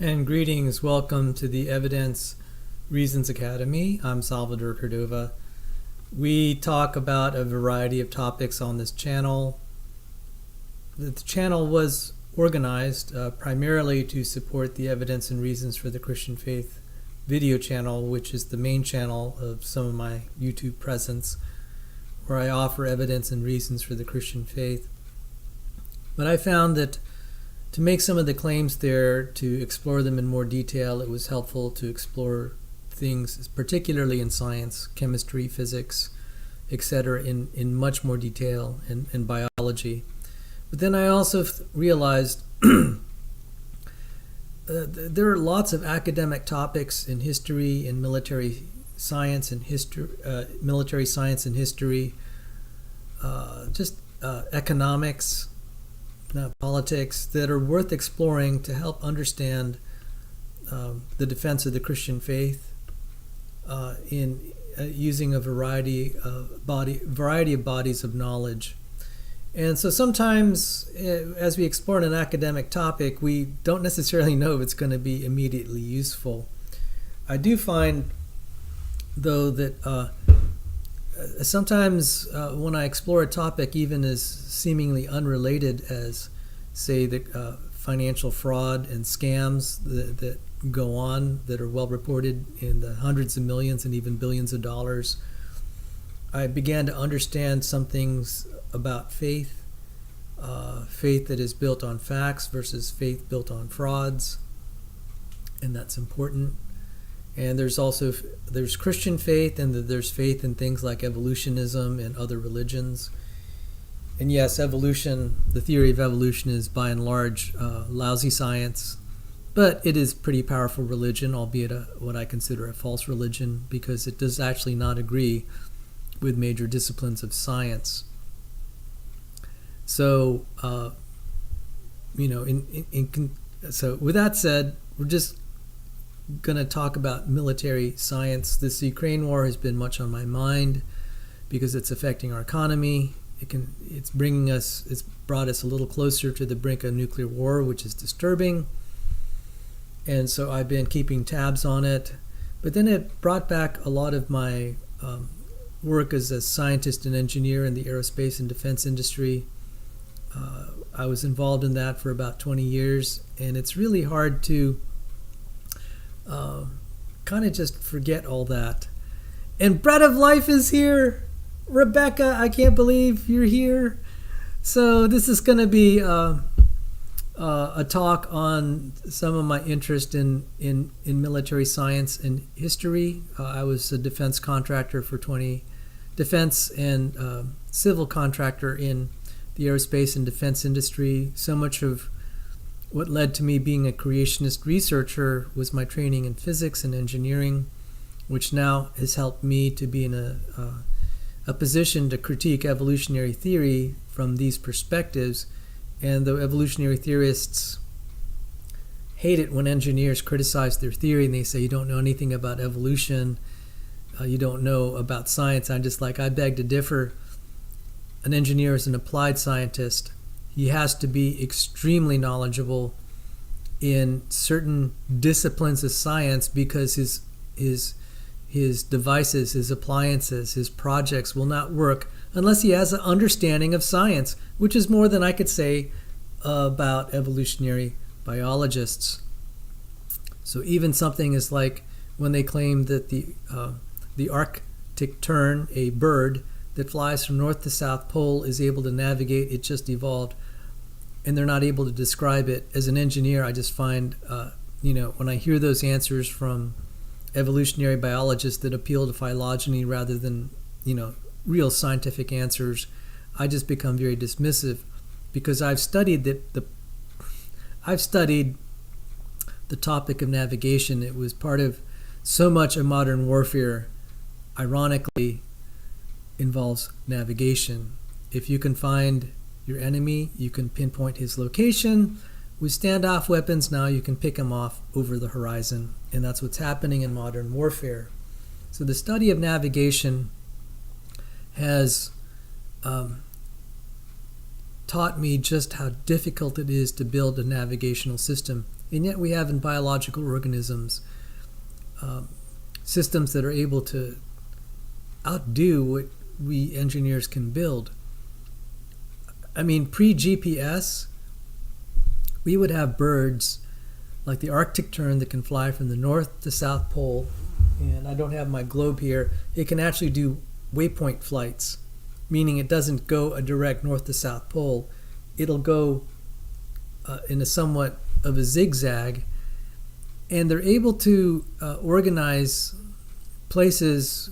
And greetings, welcome to the Evidence Reasons Academy. I'm Salvador Cordova. We talk about a variety of topics on this channel. The channel was organized primarily to support the Evidence and Reasons for the Christian Faith video channel, which is the main channel of some of my YouTube presence, where I offer evidence and reasons for the Christian faith. But I found that to make some of the claims there, to explore them in more detail, it was helpful to explore things, particularly in science, chemistry, physics, etc., in much more detail, and biology. But then I also realized there are lots of academic topics in history, in military science and history, economics, politics, that are worth exploring to help understand the defense of the Christian faith in using a variety of bodies of knowledge. And so sometimes, as we explore an academic topic, we don't necessarily know if it's going to be immediately useful. I do find, though, that sometimes when I explore a topic, even as seemingly unrelated as, say, the financial fraud and scams that go on, that are well reported in the hundreds of millions and even billions of dollars, I began to understand some things about faith, faith that is built on facts versus faith built on frauds, and that's important. And there's Christian faith, and there's faith in things like evolutionism and other religions. And yes, evolution, the theory of evolution, is by and large lousy science, but it is pretty powerful religion, albeit what I consider a false religion, because it does actually not agree with major disciplines of science. So, so with that said, we're just going to talk about military science. This Ukraine war has been much on my mind because it's affecting our economy. It's brought us a little closer to the brink of nuclear war, which is disturbing. And so I've been keeping tabs on it. But then it brought back a lot of my work as a scientist and engineer in the aerospace and defense industry. I was involved in that for about 20 years, and it's really hard to kind of just forget all that. And Bread of Life is here. Rebecca, I can't believe you're here. So this is going to be a talk on some of my interest in military science and history. I was a defense contractor for defense and civil contractor in the aerospace and defense industry. So much of what led to me being a creationist researcher was my training in physics and engineering, which now has helped me to be in a position to critique evolutionary theory from these perspectives. And though evolutionary theorists hate it when engineers criticize their theory and they say, you don't know anything about evolution, you don't know about science, I'm just like, I beg to differ. An engineer is an applied scientist. He has to be extremely knowledgeable in certain disciplines of science, because his devices, his appliances, his projects will not work unless he has an understanding of science, which is more than I could say about evolutionary biologists. So even something as like when they claim that the Arctic tern, a bird that flies from north to south pole, is able to navigate, it just evolved, and they're not able to describe it. As an engineer, I just find, when I hear those answers from evolutionary biologists that appeal to phylogeny rather than, real scientific answers, I just become very dismissive, because I've studied the topic of navigation. It was part of so much of modern warfare, ironically, involves navigation. If you can find your enemy, you can pinpoint his location. With standoff weapons now, you can pick him off over the horizon, and that's what's happening in modern warfare. So the study of navigation has taught me just how difficult it is to build a navigational system. And yet we have in biological organisms systems that are able to outdo what we engineers can build. I mean, pre-GPS, we would have birds like the Arctic tern that can fly from the North to South Pole. And I don't have my globe here. It can actually do waypoint flights, meaning it doesn't go a direct North to South Pole. It'll go in a somewhat of a zigzag. And they're able to organize places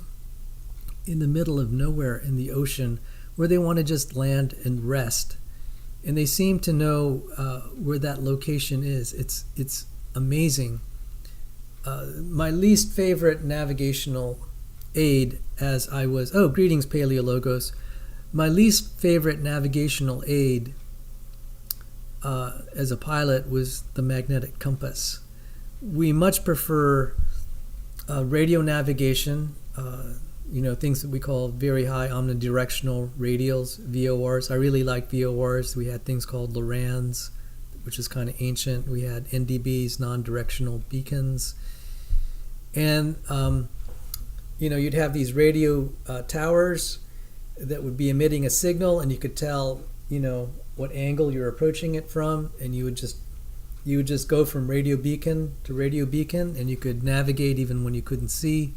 in the middle of nowhere in the ocean where they want to just land and rest. And they seem to know where that location is. It's amazing. My least favorite navigational aid as I was... Oh, greetings, Paleologos. My least favorite navigational aid as a pilot was the magnetic compass. We much prefer radio navigation, things that we call very high omnidirectional radials, VORs. I really like VORs. We had things called Lorans, which is kind of ancient. We had NDBs, non-directional beacons. And, you'd have these radio towers that would be emitting a signal, and you could tell, what angle you're approaching it from, and you would just go from radio beacon to radio beacon, and you could navigate even when you couldn't see.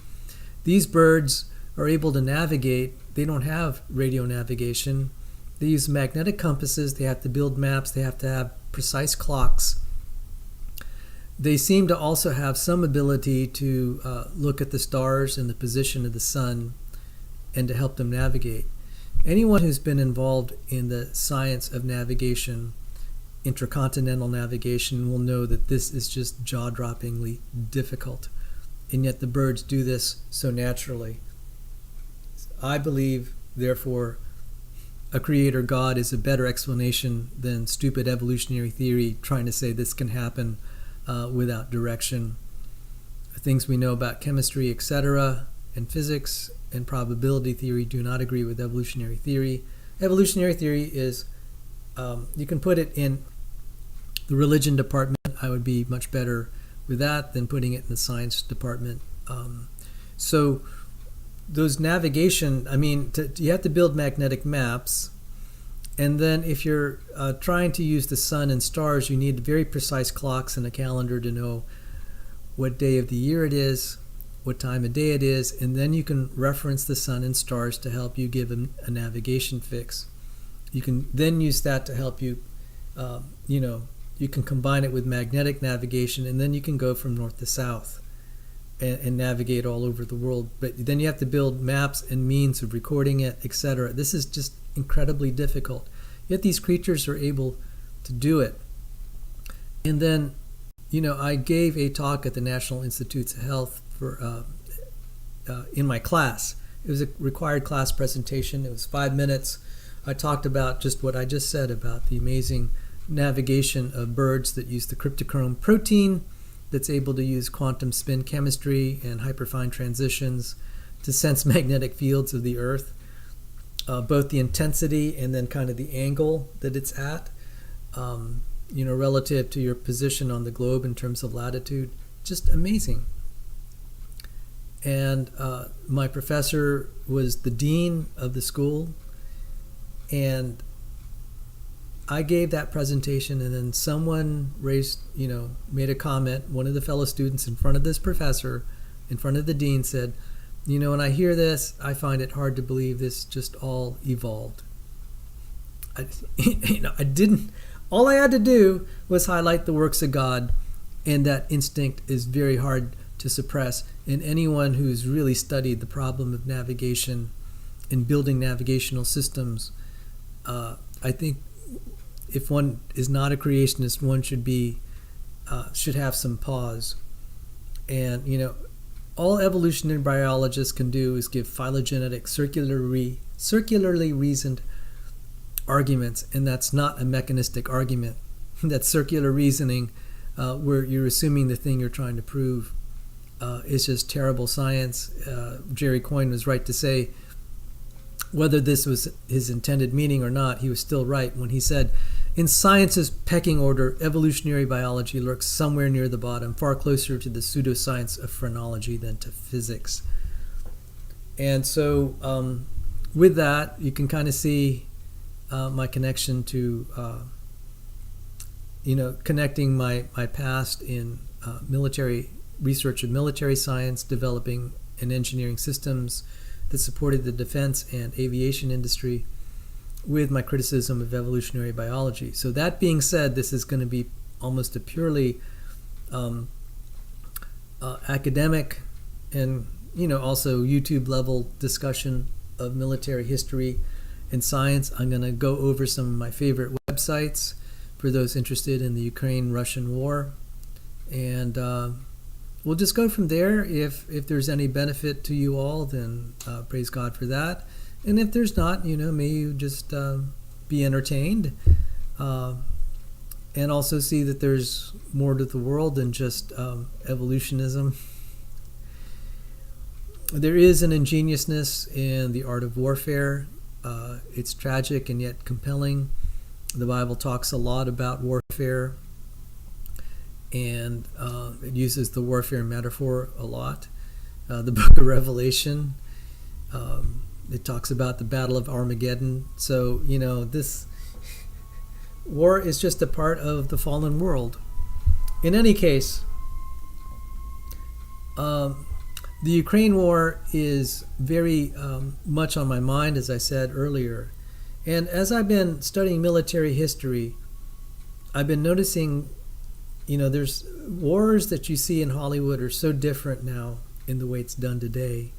These birds are able to navigate. They don't have radio navigation. They use magnetic compasses. They have to build maps. They have to have precise clocks. They seem to also have some ability to look at the stars and the position of the sun and to help them navigate. Anyone who's been involved in the science of navigation, intercontinental navigation, will know that this is just jaw-droppingly difficult. And yet the birds do this so naturally. I believe, therefore, a creator God is a better explanation than stupid evolutionary theory trying to say this can happen without direction. The things we know about chemistry, etc., and physics and probability theory do not agree with evolutionary theory. Evolutionary theory is, you can put it in the religion department. I would be much better with that than putting it in the science department. So those navigation, you have to build magnetic maps. And then if you're trying to use the sun and stars, you need very precise clocks and a calendar to know what day of the year it is, what time of day it is, and then you can reference the sun and stars to help you give a navigation fix. You can then use that to help you, you can combine it with magnetic navigation, and then you can go from north to south and navigate all over the world. But then you have to build maps and means of recording it, etc. This is just incredibly difficult. Yet these creatures are able to do it. And then, I gave a talk at the National Institutes of Health in my class. It was a required class presentation. It was 5 minutes. I talked about just what I just said about the amazing navigation of birds that use the cryptochrome protein that's able to use quantum spin chemistry and hyperfine transitions to sense magnetic fields of the Earth, both the intensity and then kind of the angle that it's at, relative to your position on the globe in terms of latitude. Just amazing. And my professor was the dean of the school, and I gave that presentation, and then someone made a comment. One of the fellow students in front of this professor, in front of the dean, said, when I hear this, I find it hard to believe this just all evolved. I didn't. All I had to do was highlight the works of God, and that instinct is very hard to suppress. And anyone who's really studied the problem of navigation and building navigational systems, I think if one is not a creationist, one should have some pause. And all evolutionary biologists can do is give phylogenetic, circularly reasoned arguments, and that's not a mechanistic argument. That's circular reasoning, where you're assuming the thing you're trying to prove is just terrible science. Jerry Coyne was right to say, whether this was his intended meaning or not, he was still right when he said, In science's pecking order, evolutionary biology lurks somewhere near the bottom, far closer to the pseudoscience of phrenology than to physics. And so with that, you can kind of see my connection to, connecting my past in military research of military science, developing and engineering systems that supported the defense and aviation industry, with my criticism of evolutionary biology. So that being said, this is going to be almost a purely academic and also YouTube level discussion of military history and science. I'm going to go over some of my favorite websites for those interested in the Ukraine-Russian war, and we'll just go from there. If there's any benefit to you all, then praise God for that. And if there's not, may you just be entertained and also see that there's more to the world than just evolutionism. There is an ingeniousness in the art of warfare. It's tragic and yet compelling. The Bible talks a lot about warfare, and it uses the warfare metaphor a lot. The book of Revelation, it talks about the Battle of Armageddon. So, this war is just a part of the fallen world. In any case, the Ukraine war is very much on my mind, as I said earlier. And as I've been studying military history, I've been noticing, there's wars that you see in Hollywood are so different now in the way it's done today.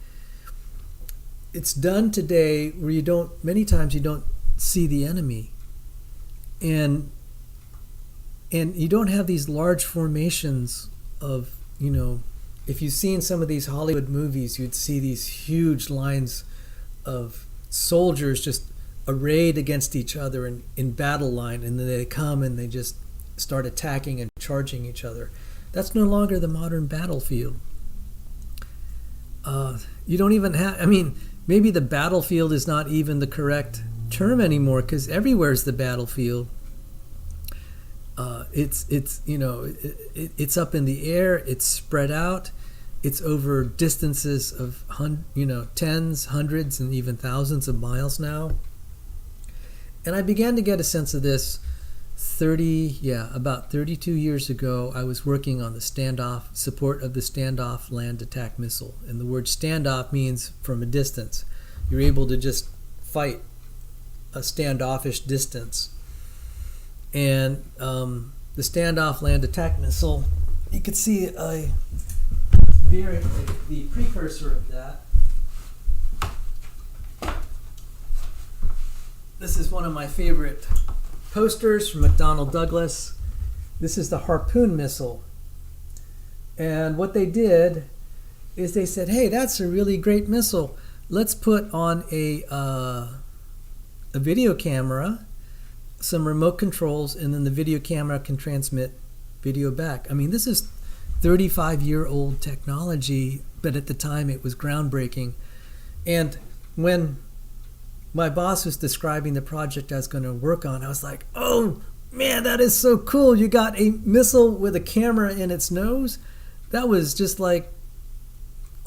It's done today where many times you don't see the enemy. And you don't have these large formations of, if you've seen some of these Hollywood movies, you'd see these huge lines of soldiers just arrayed against each other in battle line, and then they come and they just start attacking and charging each other. That's no longer the modern battlefield. You don't even have, maybe the battlefield is not even the correct term anymore, because everywhere's the battlefield. It's up in the air, it's spread out, it's over distances of tens, hundreds, and even thousands of miles now. And I began to get a sense of this about 32 years ago. I was working on the support of the Standoff land attack missile. And the word standoff means from a distance. You're able to just fight a standoffish distance. And the Standoff land attack missile, you could see the precursor of that. This is one of my favorite posters from McDonnell Douglas. This is the Harpoon missile. And what they did is they said, hey, that's a really great missile. Let's put on a video camera, some remote controls, and then the video camera can transmit video back. This is 35-year-old technology, but at the time it was groundbreaking. And when my boss was describing the project I was going to work on, I was like, oh man, that is so cool. You got a missile with a camera in its nose? That was just like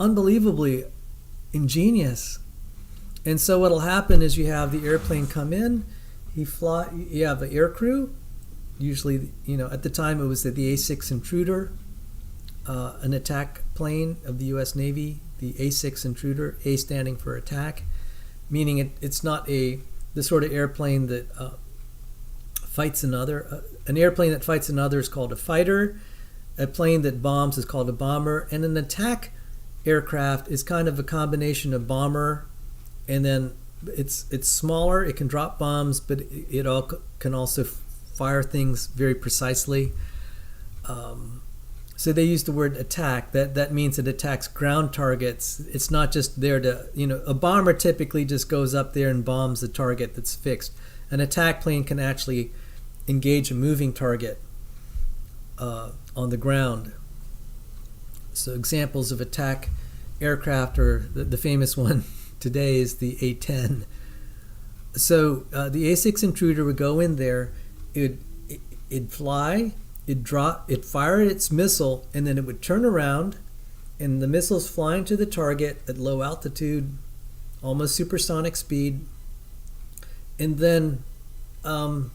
unbelievably ingenious. And so what'll happen is you have the airplane come in, you have an air crew, usually, at the time it was the A-6 Intruder, an attack plane of the U.S. Navy, the A-6 Intruder, A standing for attack, meaning it's not the sort of airplane that fights another. An airplane that fights another is called a fighter. A plane that bombs is called a bomber. And an attack aircraft is kind of a combination of bomber, and then it's smaller. It can drop bombs, but it can also fire things very precisely. So they use the word attack. That means it attacks ground targets. It's not just there to, a bomber typically just goes up there and bombs the target that's fixed. An attack plane can actually engage a moving target on the ground. So examples of attack aircraft are the famous one today is the A-10. So the A-6 Intruder would go in there, it'd fly, it'd fire its missile, and then it would turn around, and the missile's flying to the target at low altitude, almost supersonic speed, and then at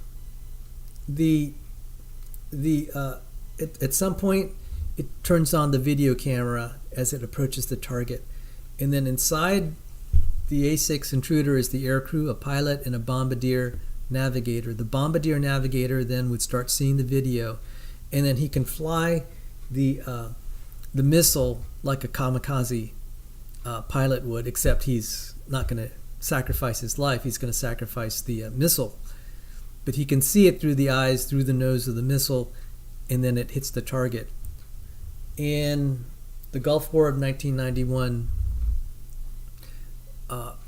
some point it turns on the video camera as it approaches the target, and then inside the A6 intruder is the aircrew, a pilot, and a bombardier navigator. The bombardier navigator then would start seeing the video, and then he can fly the missile like a kamikaze pilot would, except he's not going to sacrifice his life. He's going to sacrifice the missile. But he can see it through the eyes, through the nose of the missile, and then it hits the target. In the Gulf War of 1991,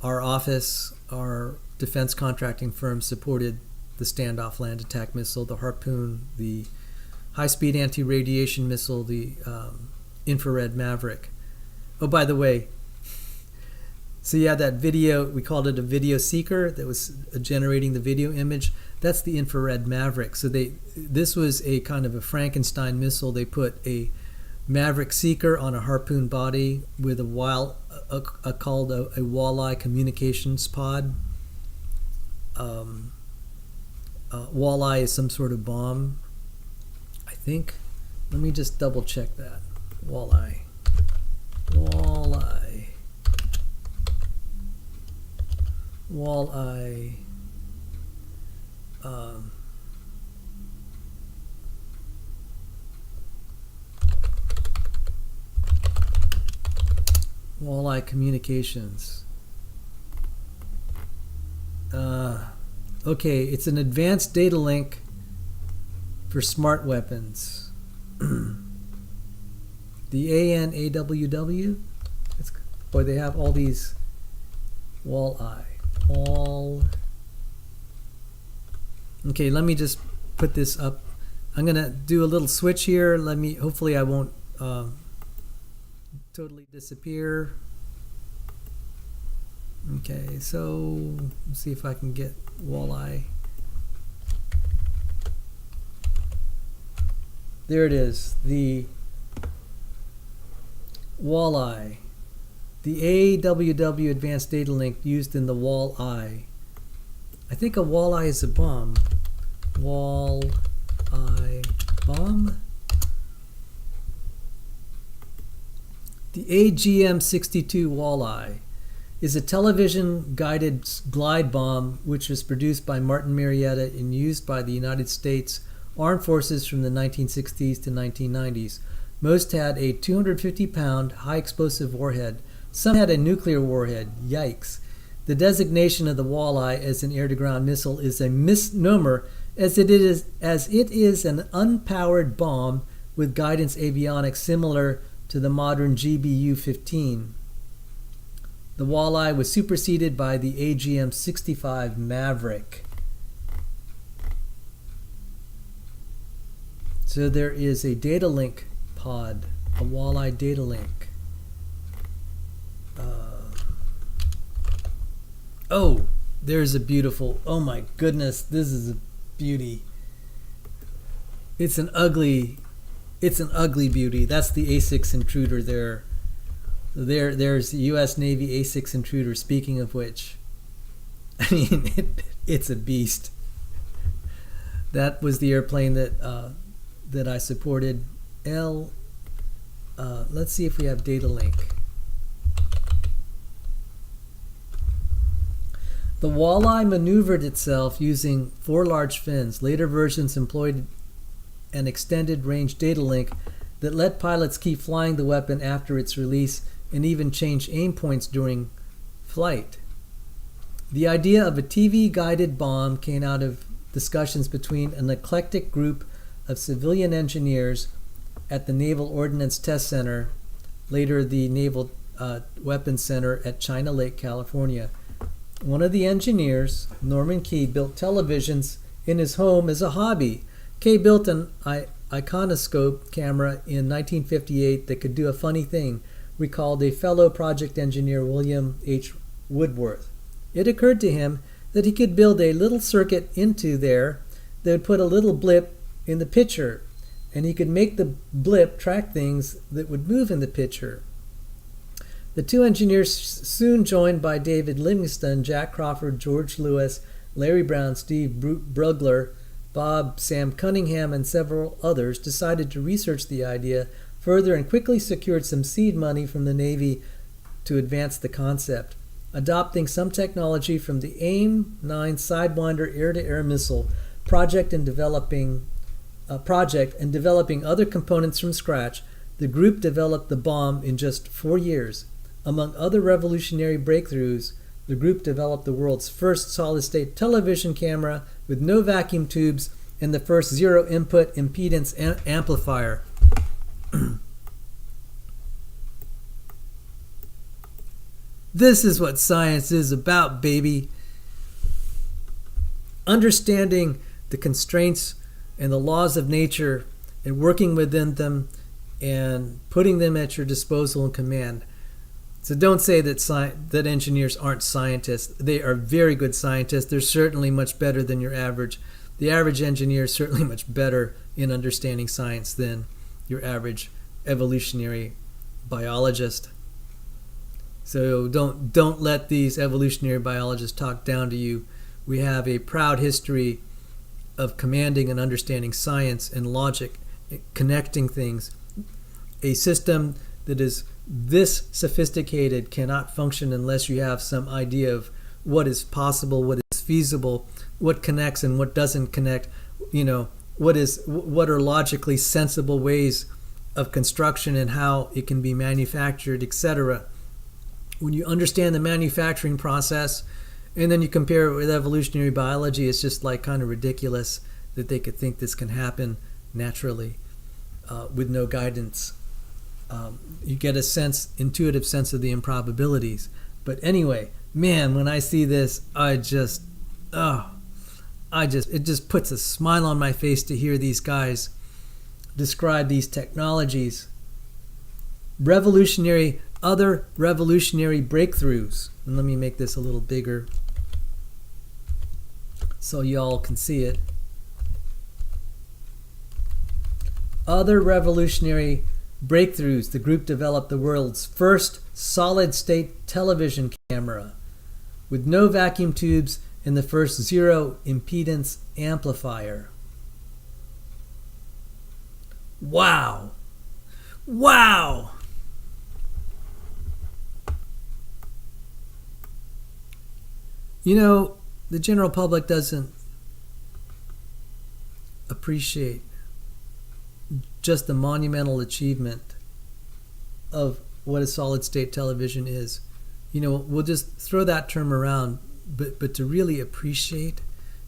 our office, our defense contracting firm, supported the Standoff land attack missile, the Harpoon, the high-speed anti-radiation missile, the infrared Maverick. Oh, by the way, so you have that video, we called it a video seeker that was generating the video image. That's the infrared Maverick. So this was a kind of a Frankenstein missile. They put a Maverick seeker on a Harpoon body with called a walleye communications pod. Walleye is some sort of bomb, I think. Let me just double check that. Walleye. Walleye communications. Okay, it's an advanced data link for smart weapons. The ANAWW. Boy, they have all these. Walleye. Okay, let me just put this up. I'm gonna do a little switch here. Hopefully I won't totally disappear. Okay, so let's see if I can get walleye. There it is, the walleye. The AWW advanced data link used in the walleye. I think a walleye is a bomb. Walleye bomb. The AGM-62 walleye is a television-guided glide bomb which was produced by Martin Marietta and used by the United States Armed Forces from the 1960s to 1990s. Most had a 250-pound high-explosive warhead. Some had a nuclear warhead. Yikes. The designation of the walleye as an air-to-ground missile is a misnomer, as it is an unpowered bomb with guidance avionics similar to the modern GBU-15. The walleye was superseded by the AGM-65 Maverick. So there is a data link pod, a walleye data link. Oh, there's a beautiful, oh my goodness, this is a beauty. It's an ugly beauty. That's the A6 intruder there. There's the U.S. Navy A6 intruder. Speaking of which, I mean, it's a beast. That was the airplane that I supported. Let's see if we have data link. The walleye maneuvered itself using 4 large fins. Later versions employed an extended range data link that let pilots keep flying the weapon after its release and even change aim points during flight. The idea of a TV-guided bomb came out of discussions between an eclectic group of civilian engineers at the Naval Ordnance Test Center, later the Naval Weapons Center at China Lake, California. One of the engineers, Norman Key, built televisions in his home as a hobby. Kay built an iconoscope camera in 1958 that could do a funny thing, recalled a fellow project engineer, William H. Woodworth. It occurred to him that he could build a little circuit into there they would put a little blip in the picture, and he could make the blip track things that would move in the picture. The two engineers, soon joined by David Livingston, Jack Crawford, George Lewis, Larry Brown, Steve Brugler, Bob, Sam Cunningham, and several others, decided to research the idea further and quickly secured some seed money from the Navy to advance the concept. Adopting some technology from the AIM-9 Sidewinder air-to-air missile project and developing other components from scratch, the group developed the bomb in just 4 years. Among other revolutionary breakthroughs, the group developed the world's first solid-state television camera with no vacuum tubes and the first zero-input impedance amplifier. This is what science is about, baby. Understanding the constraints and the laws of nature and working within them and putting them at your disposal and command. So don't say that engineers aren't scientists. They are very good scientists. They're certainly much better than your average. The average engineer is certainly much better in understanding science than your average evolutionary biologist. So don't let these evolutionary biologists talk down to you. We have a proud history of commanding and understanding science and logic, connecting things. A system that is this sophisticated cannot function unless you have some idea of what is possible, what is feasible, what connects and what doesn't connect, what are logically sensible ways of construction and how it can be manufactured, etc. When you understand the manufacturing process and then you compare it with evolutionary biology, it's just like kind of ridiculous that they could think this can happen naturally with no guidance. You get a intuitive sense of the improbabilities. But anyway, man, when I see this, it just puts a smile on my face to hear these guys describe these technologies. Other revolutionary breakthroughs. And let me make this a little bigger so y'all can see it. Other revolutionary breakthroughs. The group developed the world's first solid-state television camera with no vacuum tubes and the first zero-impedance amplifier. Wow! Wow! The general public doesn't appreciate just the monumental achievement of what a solid-state television is. We'll just throw that term around, but to really appreciate,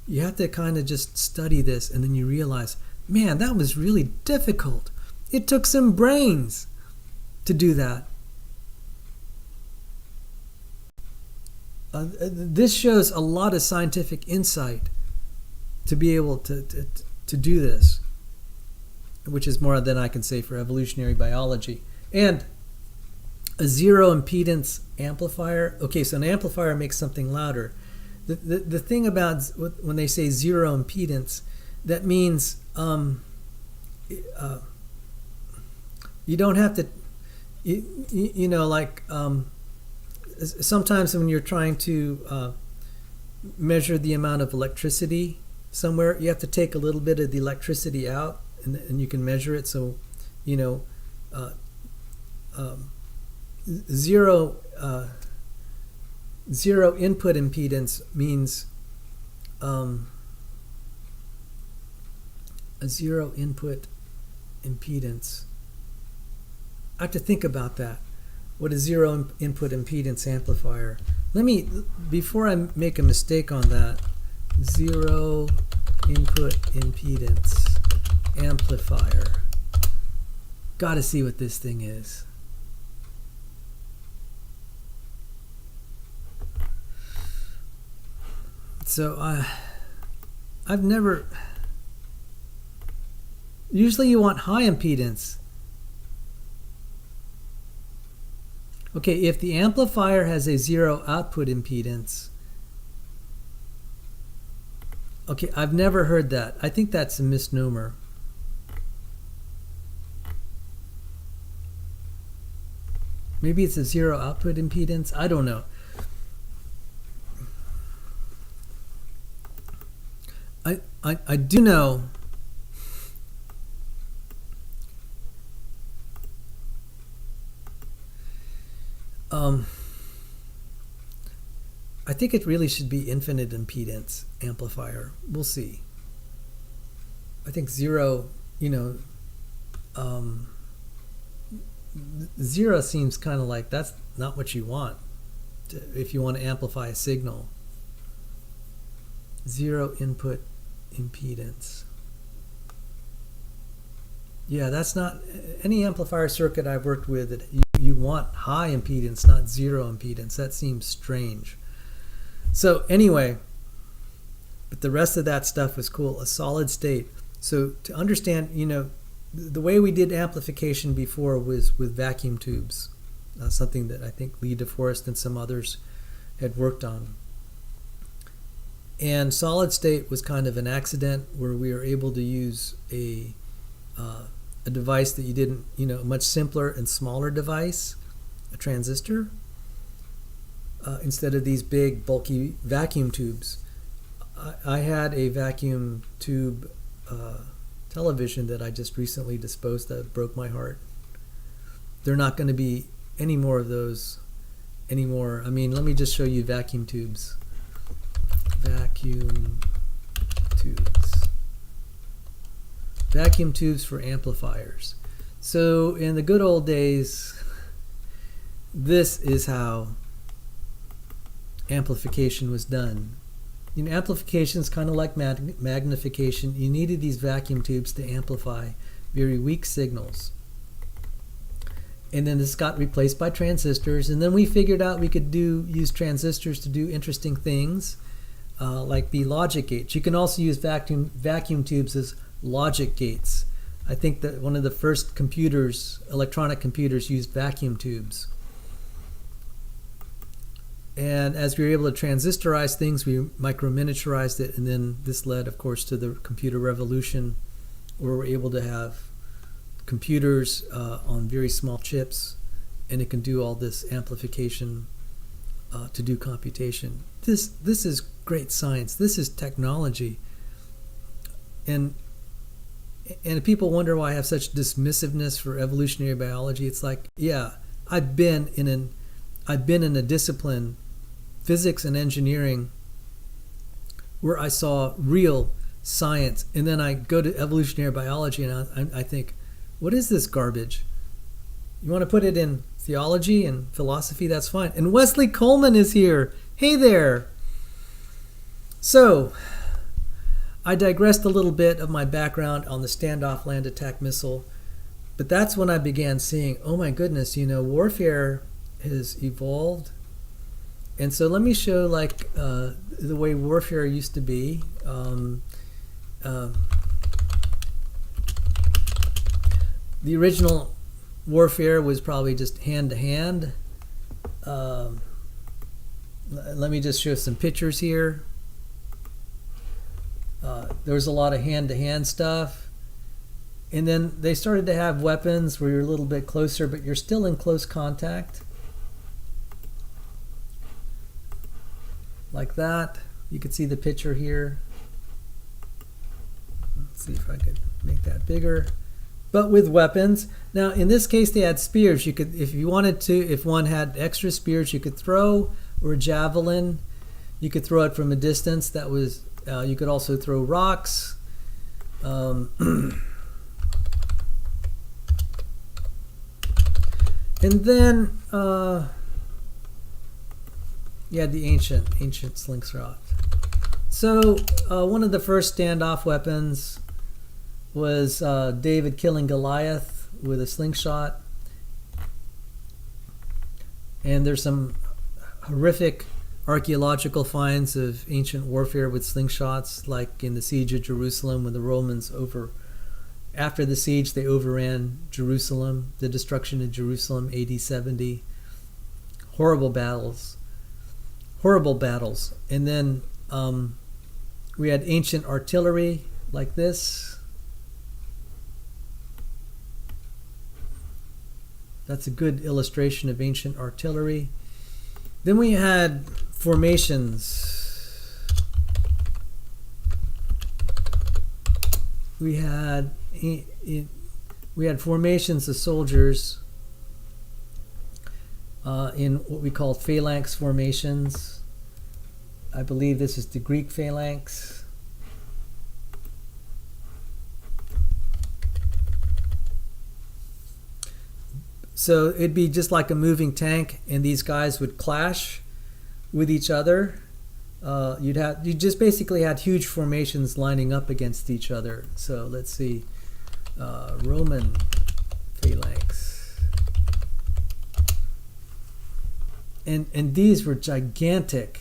you have to kind of just study this, and then you realize, man, that was really difficult. It took some brains to do that. This shows a lot of scientific insight to be able to do this, which is more than I can say for evolutionary biology. And a zero impedance amplifier. Okay, so an amplifier makes something louder. The thing about when they say zero impedance, that means you don't have to, sometimes when you're trying to measure the amount of electricity somewhere, you have to take a little bit of the electricity out, and you can measure it. So, zero input impedance means a zero input impedance. I have to think about that. What is zero input impedance amplifier? Before I make a mistake on that, zero input impedance amplifier. Got to see what this thing is. So I've never. Usually you want high impedance. Okay, if the amplifier has a zero output impedance, Okay, I've never heard that. I think that's a misnomer. Maybe it's a zero output impedance. I don't know. I do know I think it really should be infinite impedance amplifier. We'll see. I think zero, zero seems kind of like that's not what you want if you want to amplify a signal. Zero input impedance. Yeah, that's not any amplifier circuit I've worked with that you want high impedance, not zero impedance. That seems strange. So anyway, but the rest of that stuff was cool. A solid state. So to understand, the way we did amplification before was with vacuum tubes, something that I think Lee DeForest and some others had worked on. And solid state was kind of an accident where we were able to use a device that you didn't, a much simpler and smaller device, a transistor, instead of these big bulky vacuum tubes. I had a vacuum tube television that I just recently disposed of. Broke my heart. There are not going to be any more of those anymore. I mean, let me just show you vacuum tubes. Vacuum tubes. Vacuum tubes for amplifiers. So in the good old days, this is how amplification was done. Amplification is kind of like magnification. You needed these vacuum tubes to amplify very weak signals. And then this got replaced by transistors. And then we figured out we could use transistors to do interesting things, like be logic gates. You can also use vacuum tubes as logic gates. I think that one of the first computers, electronic computers, used vacuum tubes. And as we were able to transistorize things, we micro-miniaturized it, and then this led, of course, to the computer revolution, where we're able to have computers on very small chips, and it can do all this amplification to do computation. This is great science. This is technology. And people wonder why I have such dismissiveness for evolutionary biology. It's like, yeah, I've been in a discipline, physics and engineering, where I saw real science, and then I go to evolutionary biology and I think, what is this garbage? You want to put it in theology and philosophy? That's fine. And Wesley Coleman is here. Hey there. So I digressed a little bit of my background on the Standoff land attack missile, but that's when I began seeing, oh my goodness, warfare has evolved. And so let me show the way warfare used to be. The original warfare was probably just hand to hand. Let me just show some pictures here. There was a lot of hand to hand stuff. And then they started to have weapons where you're a little bit closer, but you're still in close contact. Like that. You can see the picture here. Let's see if I could make that bigger. But with weapons. Now, in this case, they had spears. You could, if you wanted to, if one had extra spears, you could throw, or a javelin. You could throw it from a distance. That was. You could also throw rocks. And then you had the ancient slingshot. So one of the first standoff weapons was David killing Goliath with a slingshot. And there's some horrific archaeological finds of ancient warfare with slingshots, like in the siege of Jerusalem when the Romans after the siege they overran Jerusalem, the destruction of Jerusalem, AD 70. Horrible battles. And then We had ancient artillery like this. That's a good illustration of ancient artillery. Then we had formations. We had formations of soldiers in what we call phalanx formations. I believe this is the Greek phalanx. So it'd be just like a moving tank, and these guys would clash with each other. You just basically had huge formations lining up against each other. So let's see, Roman phalanx, and these were gigantic.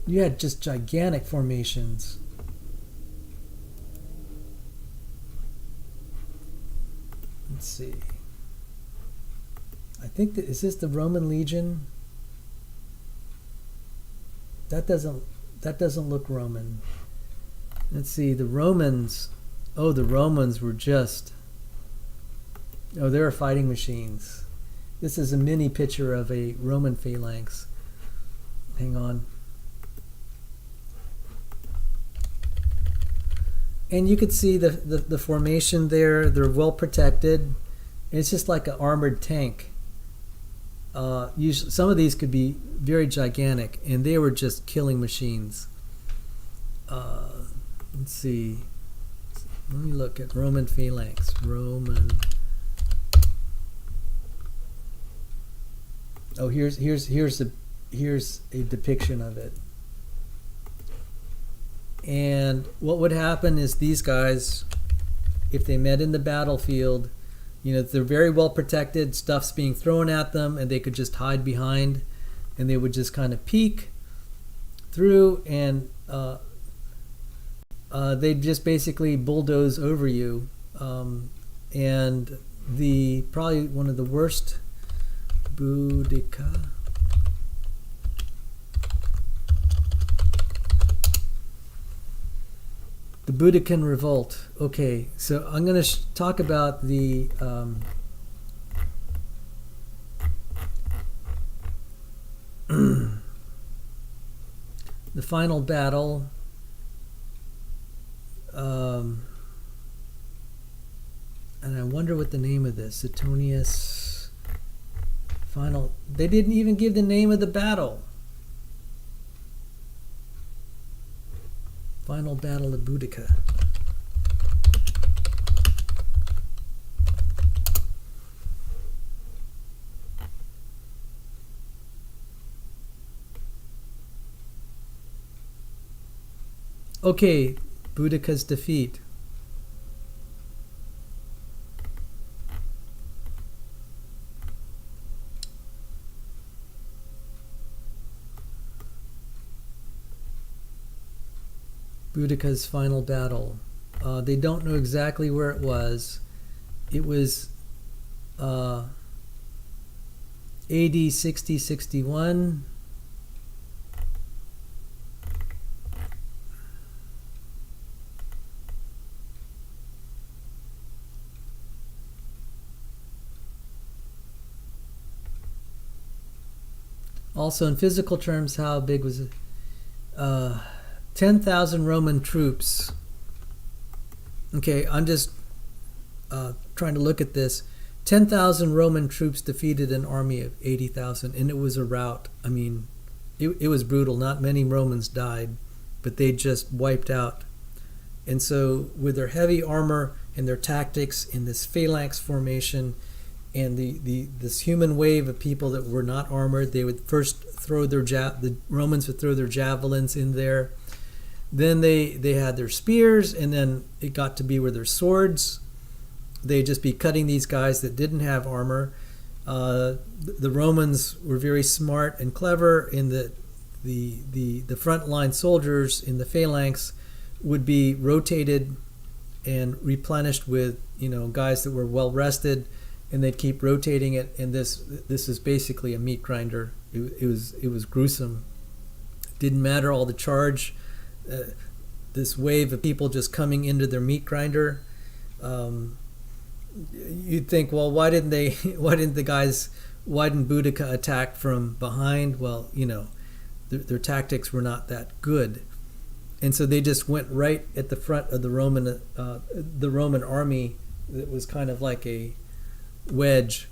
You had just gigantic formations. Let's see. I think that is this the Roman legion? That doesn't look Roman. Let's see, the Romans. Oh, the Romans were just. Oh, they were fighting machines. This is a mini picture of a Roman phalanx. Hang on. And you could see the formation there. They're well protected. It's just like an armored tank. Usually, some of these could be very gigantic, and they were just killing machines. Let's see. Let me look at Roman phalanx. Roman. Oh, here's a depiction of it. And what would happen is these guys, if they met in the battlefield, they're very well protected, stuff's being thrown at them, and they could just hide behind, and they would just kind of peek through, and they'd just basically bulldoze over you. And probably one of the worst, Boudica. The Boudican Revolt. Okay, so I'm going to talk about the the final battle. And I wonder what the name of this. Suetonius final. They didn't even give the name of the battle. Final Battle of Boudica. Okay, Boudica's defeat. Boudica's final battle. They don't know exactly where it was. It was AD 60-61. Also, in physical terms, how big was it? 10,000 Roman troops. Okay, I'm just trying to look at this. 10,000 Roman troops defeated an army of 80,000, and it was a rout. I mean, it was brutal. Not many Romans died, but they just wiped out. And so with their heavy armor and their tactics in this phalanx formation and this human wave of people that were not armored, they would first throw the Romans would throw their javelins in there. Then they had their spears, and then it got to be with their swords. They'd just be cutting these guys that didn't have armor. The Romans were very smart and clever in that the frontline soldiers in the phalanx would be rotated and replenished with guys that were well rested, and they'd keep rotating it. And this is basically a meat grinder. It was gruesome. Didn't matter all the charge, this wave of people just coming into their meat grinder. You'd think, well, why didn't Boudica attack from behind? Well, their tactics were not that good, and so they just went right at the front of the Roman army. That was kind of like a wedge,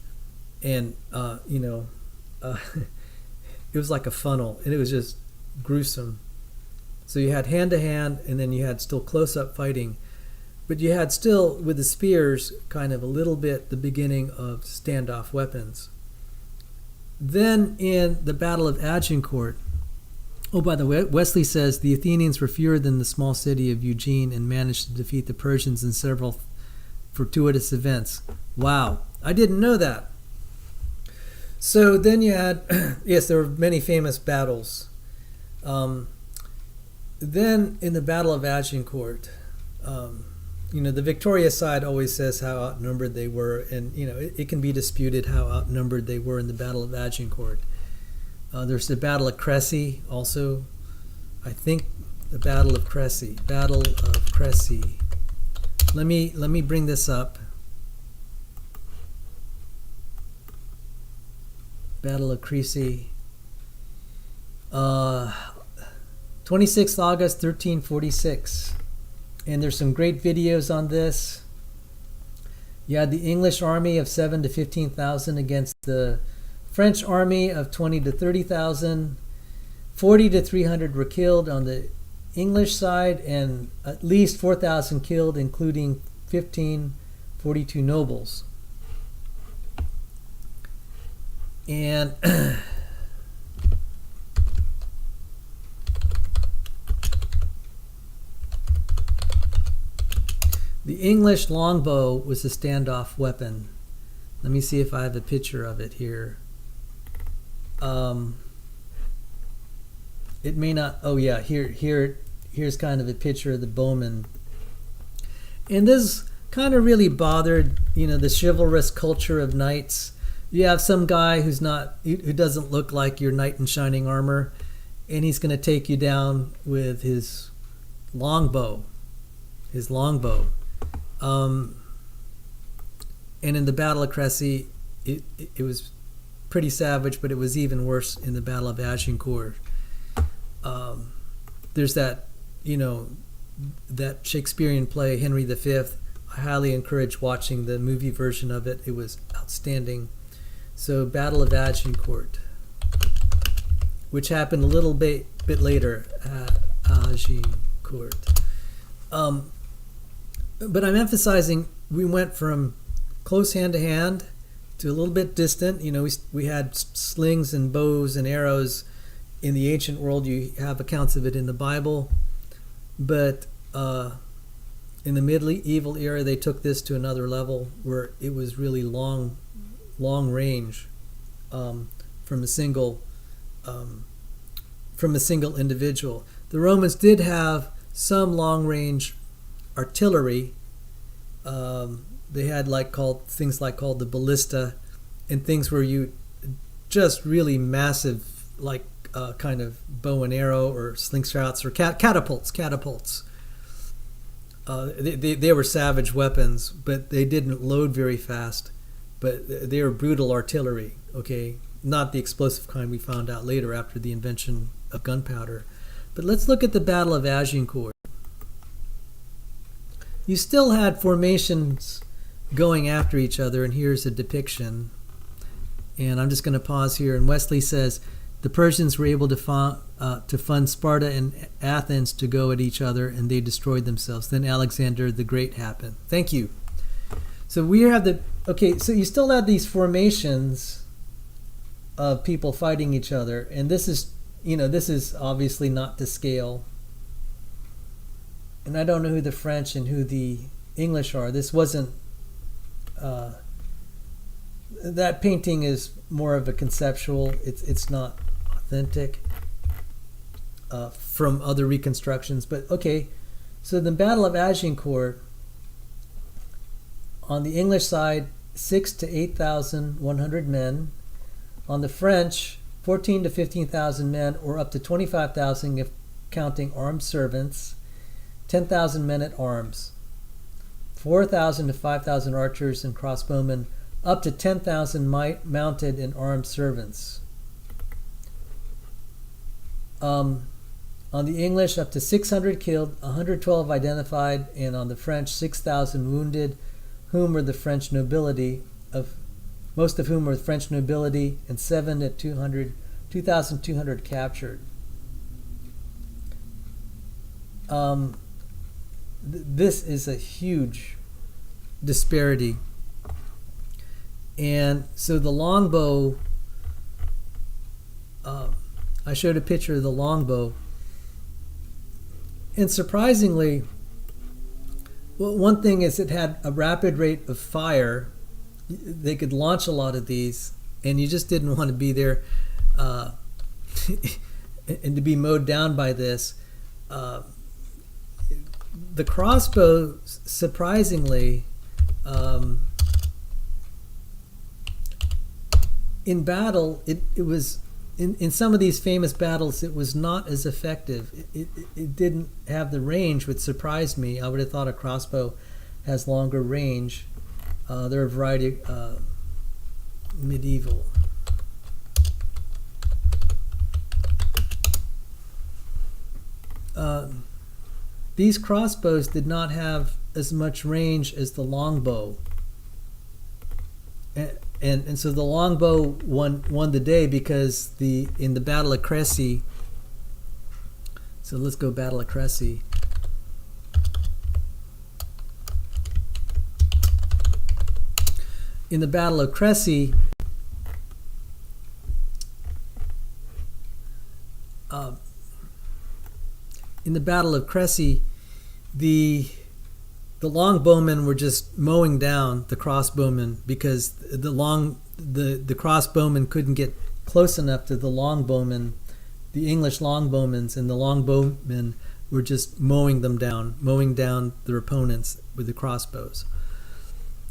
and it was like a funnel, and it was just gruesome. So you had hand to hand, and then you had still close up fighting, but you had still with the spears kind of a little bit the beginning of standoff weapons. Then in the Battle of Agincourt, oh, by the way, Wesley says the Athenians were fewer than the small city of Eugene and managed to defeat the Persians in several fortuitous events. Wow, I didn't know that. So then you had, yes, there were many famous battles. Then in the Battle of Agincourt, the victorious side always says how outnumbered they were, and it can be disputed how outnumbered they were in the Battle of Agincourt. There's the Battle of Crécy also. I think the Battle of Crécy. Let me bring this up. Battle of Crécy. 26th August 1346. And there's some great videos on this. You had the English army of 7 to 15,000 against the French army of 20 to 30,000. 40 to 300 were killed on the English side, and at least 4,000 killed, including 42 nobles. And the English longbow was a standoff weapon. Let me see if I have a picture of it here. It may not. Oh yeah, here's kind of a picture of the bowman. And this kind of really bothered, the chivalrous culture of knights. You have some guy who doesn't look like your knight in shining armor, and he's going to take you down with his longbow. And in the Battle of Crécy, it was pretty savage, but it was even worse in the Battle of Agincourt. There's that, that Shakespearean play, Henry V. I highly encourage watching the movie version of it. It was outstanding. So, Battle of Agincourt, which happened a little bit later at Agincourt. But I'm emphasizing we went from close hand to hand to a little bit distant. We had slings and bows and arrows in the ancient world. You have accounts of it in the Bible. But in the medieval era, they took this to another level where it was really long range from a single individual. The Romans did have some long range artillery. They had things called the ballista, and things where you just really massive, kind of bow and arrow or slingshots or catapults. They were savage weapons, but they didn't load very fast. But they were brutal artillery. Okay, not the explosive kind we found out later after the invention of gunpowder. But let's look at the Battle of Agincourt. You still had formations going after each other, and here's a depiction. And I'm just going to pause here. And Wesley says the Persians were able to fund Sparta and Athens to go at each other, and they destroyed themselves. Then Alexander the Great happened. Thank you. So we have so you still had these formations of people fighting each other, and this is obviously not to scale. And I don't know who the French and who the English are. This wasn't. That painting is more of a conceptual. It's not authentic from other reconstructions. But okay, so the Battle of Agincourt. On the English side, 6,000 to 8,100 men. On the French, 14 to 15,000 men, or up to 25,000 if counting armed servants, 10,000 men at arms, 4,000 to 5,000 archers and crossbowmen, up to 10,000 mounted and armed servants. On the English, up to 600 killed, 112 identified, and on the French, 6,000 wounded, whom were the French nobility, most of whom were French nobility, and 2,200 captured. This is a huge disparity. And so the longbow, I showed a picture of the longbow. And surprisingly, well, one thing is it had a rapid rate of fire. They could launch a lot of these, and you just didn't want to be there and to be mowed down by this. The crossbow, surprisingly, in battle, it was in some of these famous battles, it was not as effective. It didn't have the range, which surprised me. I would have thought a crossbow has longer range. There are a variety of medieval. These crossbows did not have as much range as the longbow. And so the longbow won the day because in the Battle of Crecy. So let's go Battle of Crecy. In the Battle of Crecy, the longbowmen were just mowing down the crossbowmen because the crossbowmen couldn't get close enough to the longbowmen, the English longbowmen, and the longbowmen were just mowing down their opponents with the crossbows.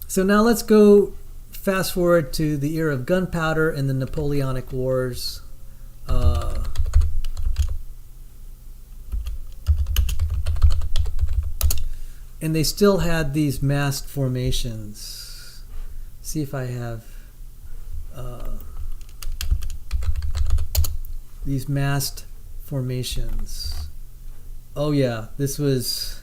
So now let's go fast forward to the era of gunpowder and the Napoleonic Wars. And they still had these massed formations. See if I have these massed formations. Oh yeah, this was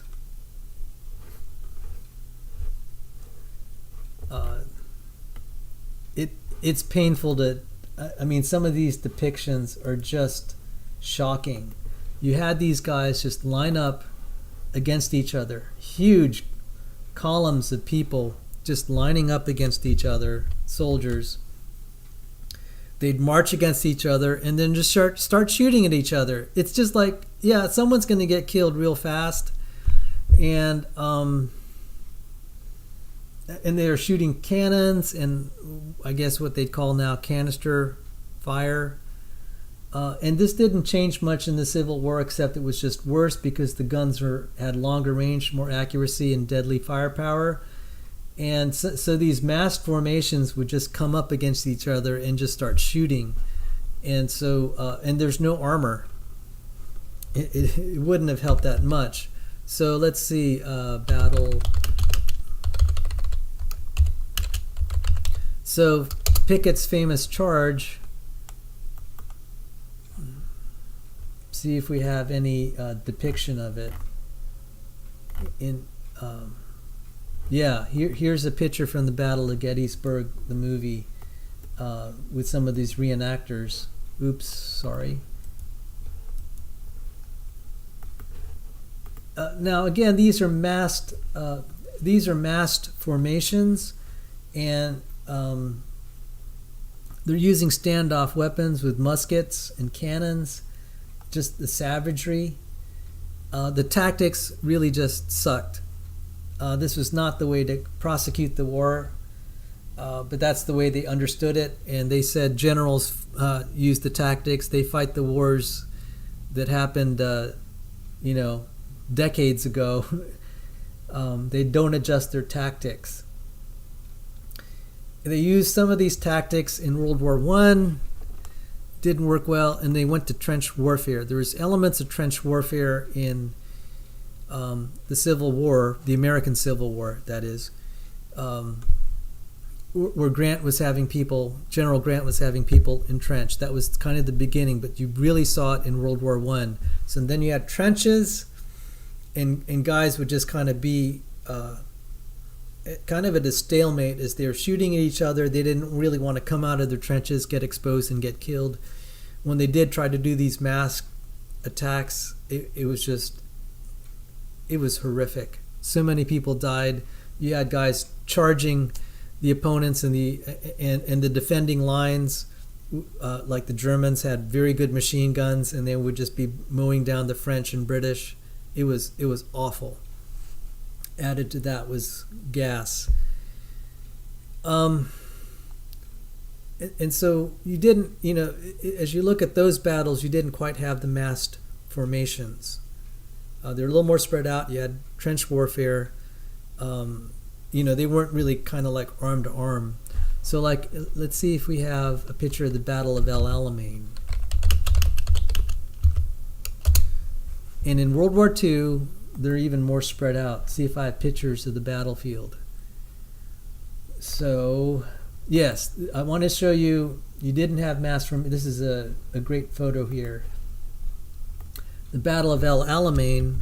it's painful to, I mean, some of these depictions are just shocking. You had these guys just line up against each other, huge columns of people just lining up against each other, soldiers. They'd march against each other and then just start shooting at each other. It's just like, yeah, someone's going to get killed real fast. And they're shooting cannons and I guess what they'd call now canister fire. And this didn't change much in the Civil War, except it was just worse because the guns had longer range, more accuracy, and deadly firepower. And so these massed formations would just come up against each other and just start shooting. And so, and there's no armor. It wouldn't have helped that much. So let's see, battle. So Pickett's famous charge. See if we have any depiction of it. Here's a picture from the Battle of Gettysburg, the movie, with some of these reenactors. Oops, sorry. Now again, these are massed formations, and they're using standoff weapons with muskets and cannons. Just the savagery. The tactics really just sucked. This was not the way to prosecute the war, but that's the way they understood it. And they said generals use the tactics. They fight the wars that happened, decades ago. They don't adjust their tactics. They used some of these tactics in World War I didn't work well, and they went to trench warfare. There was elements of trench warfare in the Civil War, the American Civil War, that is, where General Grant was having people entrenched. That was kind of the beginning, but you really saw it in World War I. So then you had trenches, and guys would just kind of be kind of at a stalemate as they were shooting at each other. They didn't really want to come out of their trenches, get exposed, and get killed. When they did try to do these mass attacks, it was horrific. So many people died. You had guys charging the opponents and the defending lines, like the Germans had very good machine guns, and they would just be mowing down the French and British. It was awful. Added to that was gas. And so you didn't, as you look at those battles, you didn't quite have the massed formations. They're a little more spread out. You had trench warfare. They weren't really kind of like arm to arm. So let's see if we have a picture of the Battle of El Alamein. And in World War II, they're even more spread out. See if I have pictures of the battlefield. So, yes, I want to show you didn't have mass from. This is a great photo here. The Battle of El Alamein,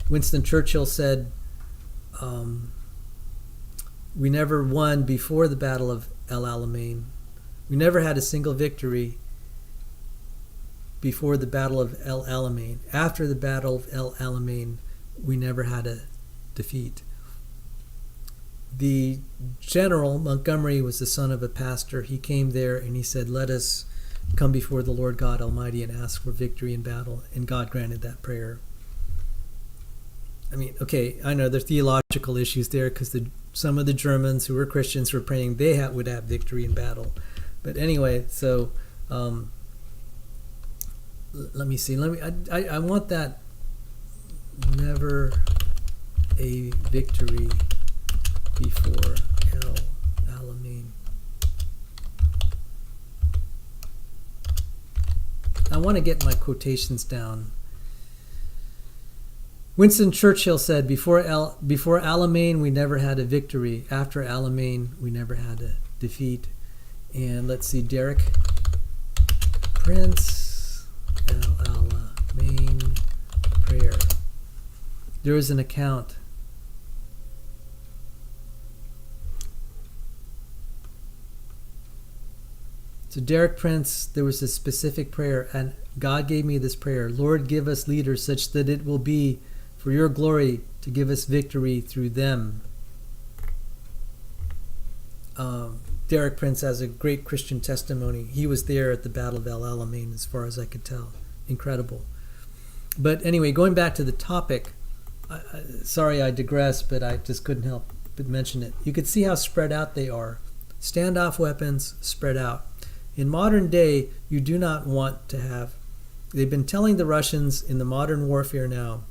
Winston Churchill said, we never won before the Battle of El Alamein. We never had a single victory before the Battle of El Alamein. After the Battle of El Alamein, we never had a defeat. The general, Montgomery, was the son of a pastor. He came there and he said, let us come before the Lord God Almighty and ask for victory in battle. And God granted that prayer. I mean, okay, I know there are theological issues there because some of the Germans who were Christians were praying they would have victory in battle. But anyway, so let me see. I want that. Never a victory before El Alamein. I want to get my quotations down. Winston Churchill said, before Alamein, we never had a victory. After Alamein, we never had a defeat. And let's see, Derek Prince, El Alamein prayer. There is an account. So Derek Prince, there was a specific prayer, and God gave me this prayer. Lord, give us leaders such that it will be for your glory to give us victory through them. Derek Prince has a great Christian testimony. He was there at the Battle of El Alamein, as far as I could tell. Incredible. But anyway, going back to the topic, sorry I digress, but I just couldn't help but mention it. You could see how spread out they are. Standoff weapons spread out. In modern day, you do not want to have... They've been telling the Russians in the modern warfare now,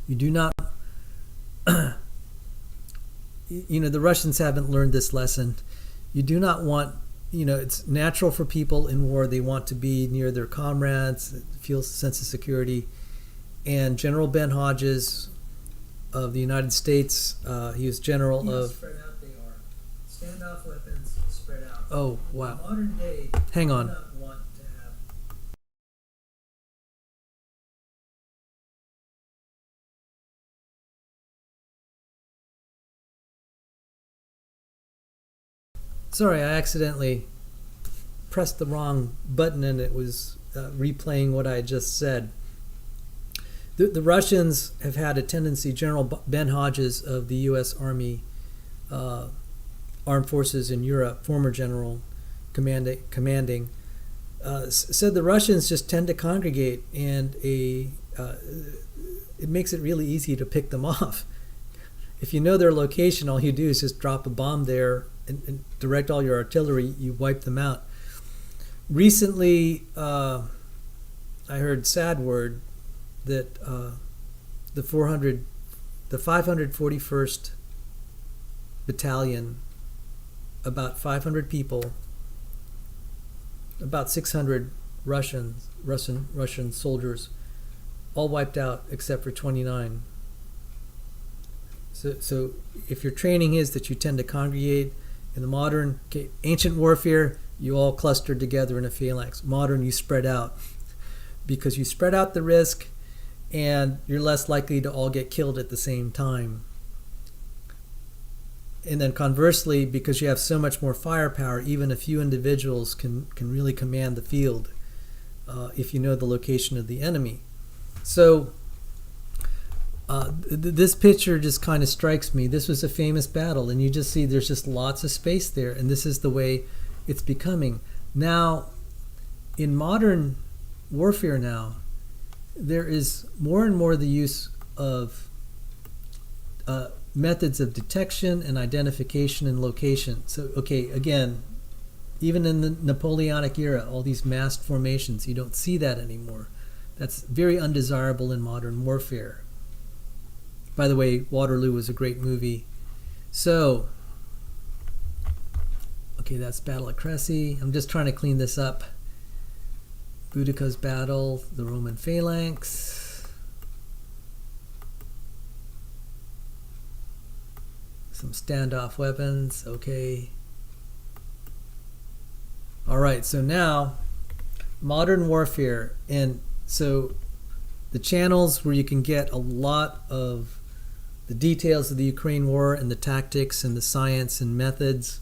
you do not... the Russians haven't learned this lesson. You do not want... it's natural for people in war. They want to be near their comrades, feel a sense of security. And General Ben Hodges of the United States, he was general of... Spread out they are. Standoff weapons spread out. Oh, wow. In modern day, hang on. Do not want to have... Sorry, I accidentally pressed the wrong button and it was replaying what I just said. The Russians have had a tendency, General Ben Hodges of the U.S. Army Armed Forces in Europe, former general commanding, said the Russians just tend to congregate, and it makes it really easy to pick them off. If you know their location, all you do is just drop a bomb there and direct all your artillery, you wipe them out. Recently, I heard sad word that the 541st Battalion, about 500 people, about 600 Russian soldiers, all wiped out except for 29. So if your training is that you tend to congregate in the modern, ancient warfare, you all clustered together in a phalanx. Modern, you spread out because you spread out the risk and you're less likely to all get killed at the same time. And then conversely, because you have so much more firepower, even a few individuals can really command the field if you know the location of the enemy. So this picture just kind of strikes me. This was a famous battle, and you just see there's just lots of space there, and this is the way it's becoming. Now, in modern warfare now, there is more and more the use of methods of detection and identification and location. So, okay, again, even in the Napoleonic era, all these massed formations, you don't see that anymore. That's very undesirable in modern warfare. By the way, Waterloo was a great movie. So, okay, that's Battle of Crécy. I'm just trying to clean this up. Boudica's battle, the Roman phalanx. Some standoff weapons, okay. All right, so now, modern warfare. And so the channels where you can get a lot of the details of the Ukraine war and the tactics and the science and methods.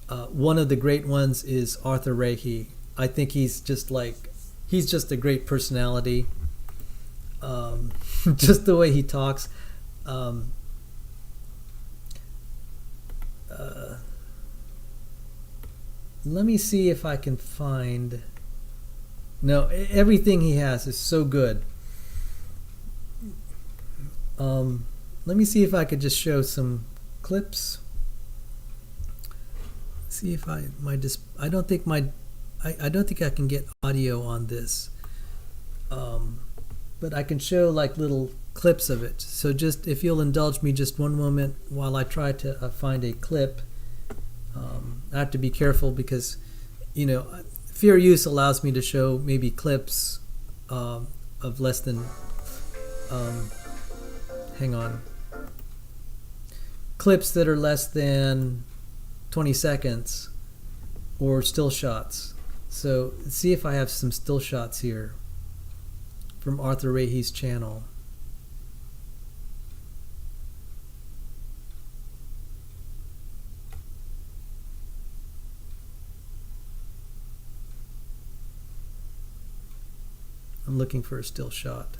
One of the great ones is Artur Rehi. I think he's just a great personality. Just the way he talks. Let me see if I can find. No, everything he has is so good. Let me see if I could just show some clips. See if I don't think I can get audio on this. But I can show like little clips of it. So just if you'll indulge me just one moment while I try to find a clip. I have to be careful because, fair use allows me to show maybe clips of less than, clips that are less than 20 seconds or still shots. So let's see if I have some still shots here from Artur Rehi's channel. I'm looking for a still shot.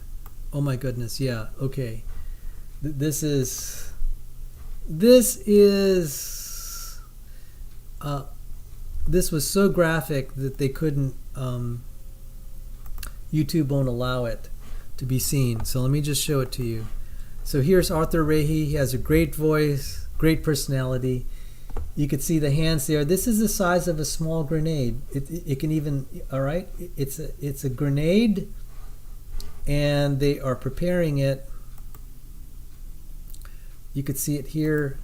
Oh my goodness, yeah, okay. This was so graphic that they couldn't, YouTube won't allow it to be seen. So let me just show it to you. So here's Artur Rehi. He has a great voice, great personality. You could see the hands there. This is the size of a small grenade. It can even, all right, it's a grenade, and they are preparing it. You could see it here.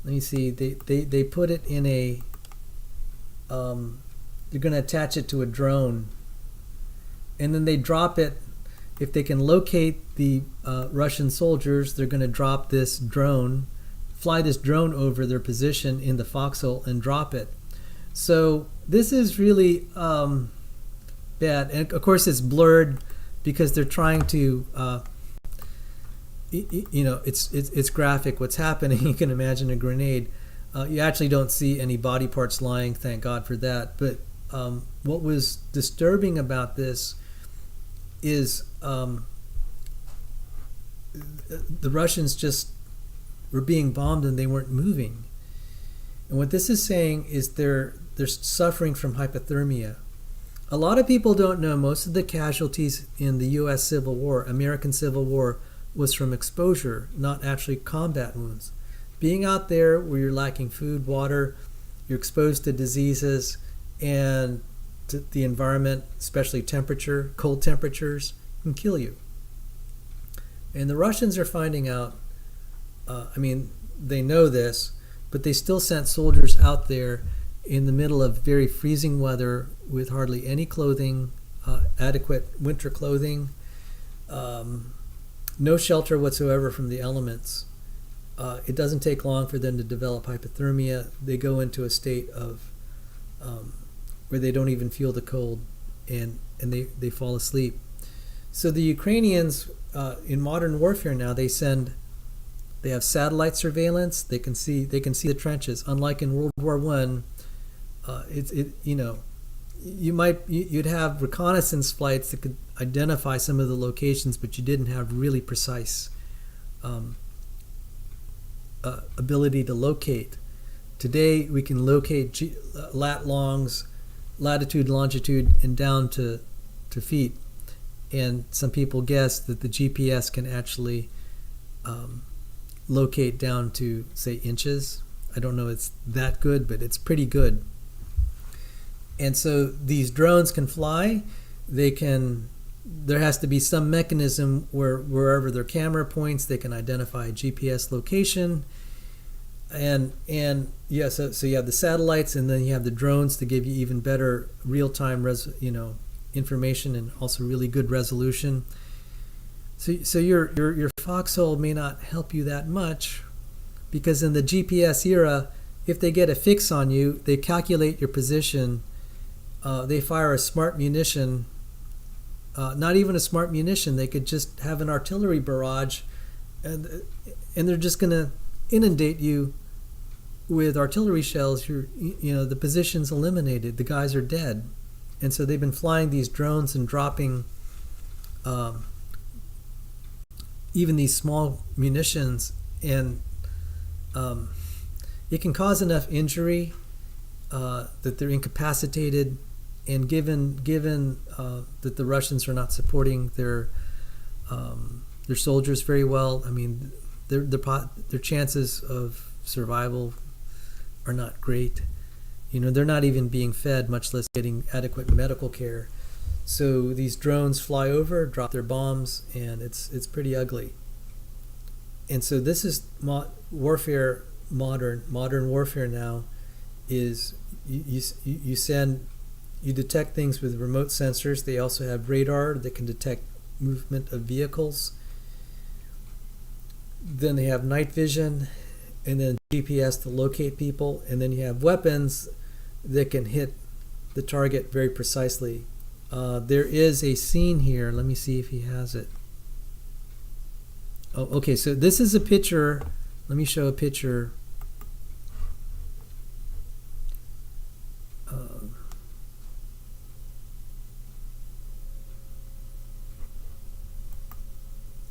Let me see. They put it in a. They're going to attach it to a drone, and then they drop it. If they can locate the Russian soldiers, they're going to drop this drone, fly this drone over their position in the foxhole and drop it. So this is really bad, and of course it's blurred because they're trying to. It's graphic what's happening. You can imagine a grenade. You actually don't see any body parts lying, thank God for that. But what was disturbing about this is the Russians just were being bombed and they weren't moving. And what this is saying is they're suffering from hypothermia. A lot of people don't know most of the casualties in the U.S. Civil War, American Civil War, was from exposure, not actually combat wounds. Being out there where you're lacking food, water, you're exposed to diseases and to the environment, especially temperature, cold temperatures, can kill you. And the Russians are finding out, they know this, but they still sent soldiers out there, in the middle of very freezing weather with hardly any clothing, adequate winter clothing, no shelter whatsoever from the elements. It doesn't take long for them to develop hypothermia. They go into a state of where they don't even feel the cold, and they fall asleep. So the Ukrainians in modern warfare now, they have satellite surveillance. They can see the trenches. Unlike in World War I, you'd have reconnaissance flights that could identify some of the locations, but you didn't have really precise ability to locate. Today we can locate lat-longs, latitude, longitude, and down to feet. And some people guess that the GPS can actually locate down to, say, inches. I don't know it's that good, but it's pretty good. And so these drones can fly. There has to be some mechanism wherever their camera points, they can identify a GPS location. So you have the satellites, and then you have the drones to give you even better real-time information, and also really good resolution. So your foxhole may not help you that much, because in the GPS era, if they get a fix on you, they calculate your position. They fire a smart munition. Not even a smart munition. They could just have an artillery barrage, and they're just going to inundate you with artillery shells. The position's eliminated. The guys are dead. And so they've been flying these drones and dropping even these small munitions, and it can cause enough injury that they're incapacitated. And given that the Russians are not supporting their soldiers very well, I mean, their chances of survival are not great. They're not even being fed, much less getting adequate medical care. So these drones fly over, drop their bombs, and it's pretty ugly. And so this is warfare. Modern warfare now is you detect things with remote sensors. They also have radar that can detect movement of vehicles. Then they have night vision, and then GPS to locate people. And then you have weapons that can hit the target very precisely. There is a scene here. Let me see if he has it. Oh, okay, so this is a picture. Let me show a picture.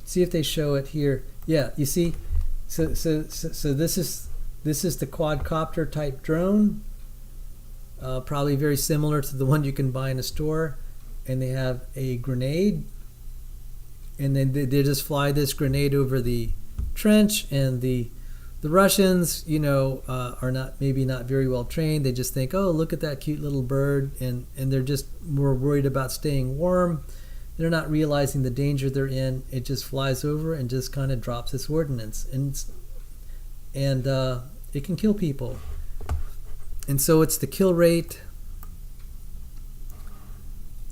See if they show it here. Yeah, you see. So this is the quadcopter type drone. Probably very similar to the one you can buy in a store, and they have a grenade, and then they just fly this grenade over the trench. And the Russians, are not very well trained. They just think, oh, look at that cute little bird, and they're just more worried about staying warm. They're not realizing the danger they're in. It just flies over and just kind of drops its ordnance, and it can kill people. And so it's the kill rate.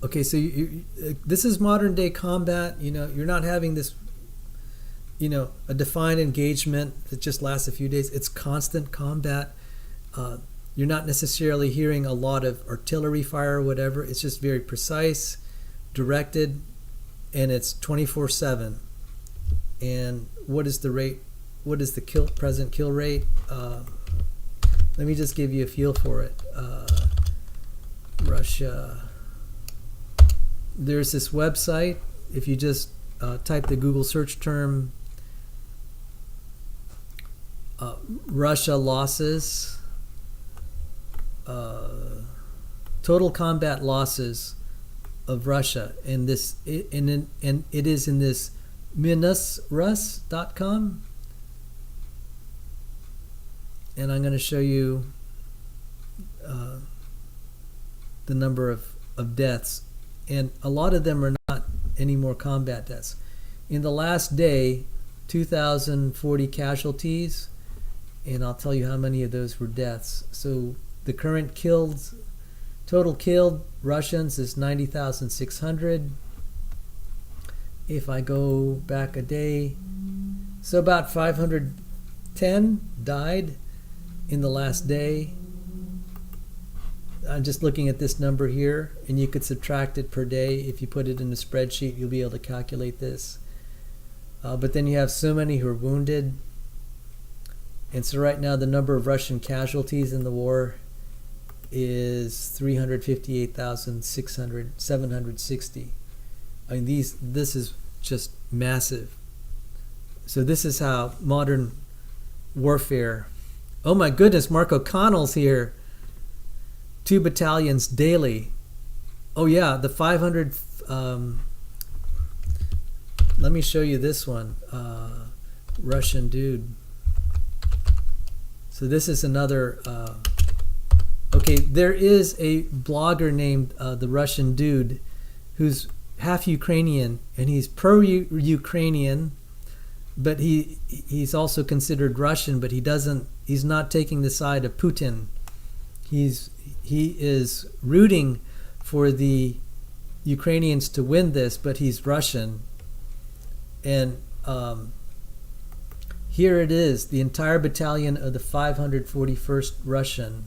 Okay, so this is modern day combat. You're not having this, a defined engagement that just lasts a few days. It's constant combat. You're not necessarily hearing a lot of artillery fire or whatever. It's just very precise, directed, and it's 24/7. And what is the rate? What is the present kill rate? Let me just give you a feel for it. Russia. There's this website. If you just type the Google search term Russia losses, total combat losses of Russia, and it is in this minusrus.com. And I'm going to show you the number of deaths, and a lot of them are not any more combat deaths. In the last day, 2,040 casualties, and I'll tell you how many of those were deaths. So The current total killed Russians is 90,600. If I go back a day, so about 510 died in the last day. I'm just looking at this number here, and you could subtract it per day. If you put it in a spreadsheet, you'll be able to calculate this. But then you have so many who are wounded. And so right now the number of Russian casualties in the war is 358,760. I mean, this is just massive. So this is how modern warfare. Oh my goodness, Mark O'Connell's here. 2 battalions daily. Oh yeah, the 500. Let me show you this one. Russian dude. So this is another. Okay, there is a blogger named the Russian dude, who's half Ukrainian, and he's pro-Ukrainian, but he's also considered Russian, but he's not taking the side of Putin. He is rooting for the Ukrainians to win this, but he's Russian. And here it is, the entire battalion of the 541st Russian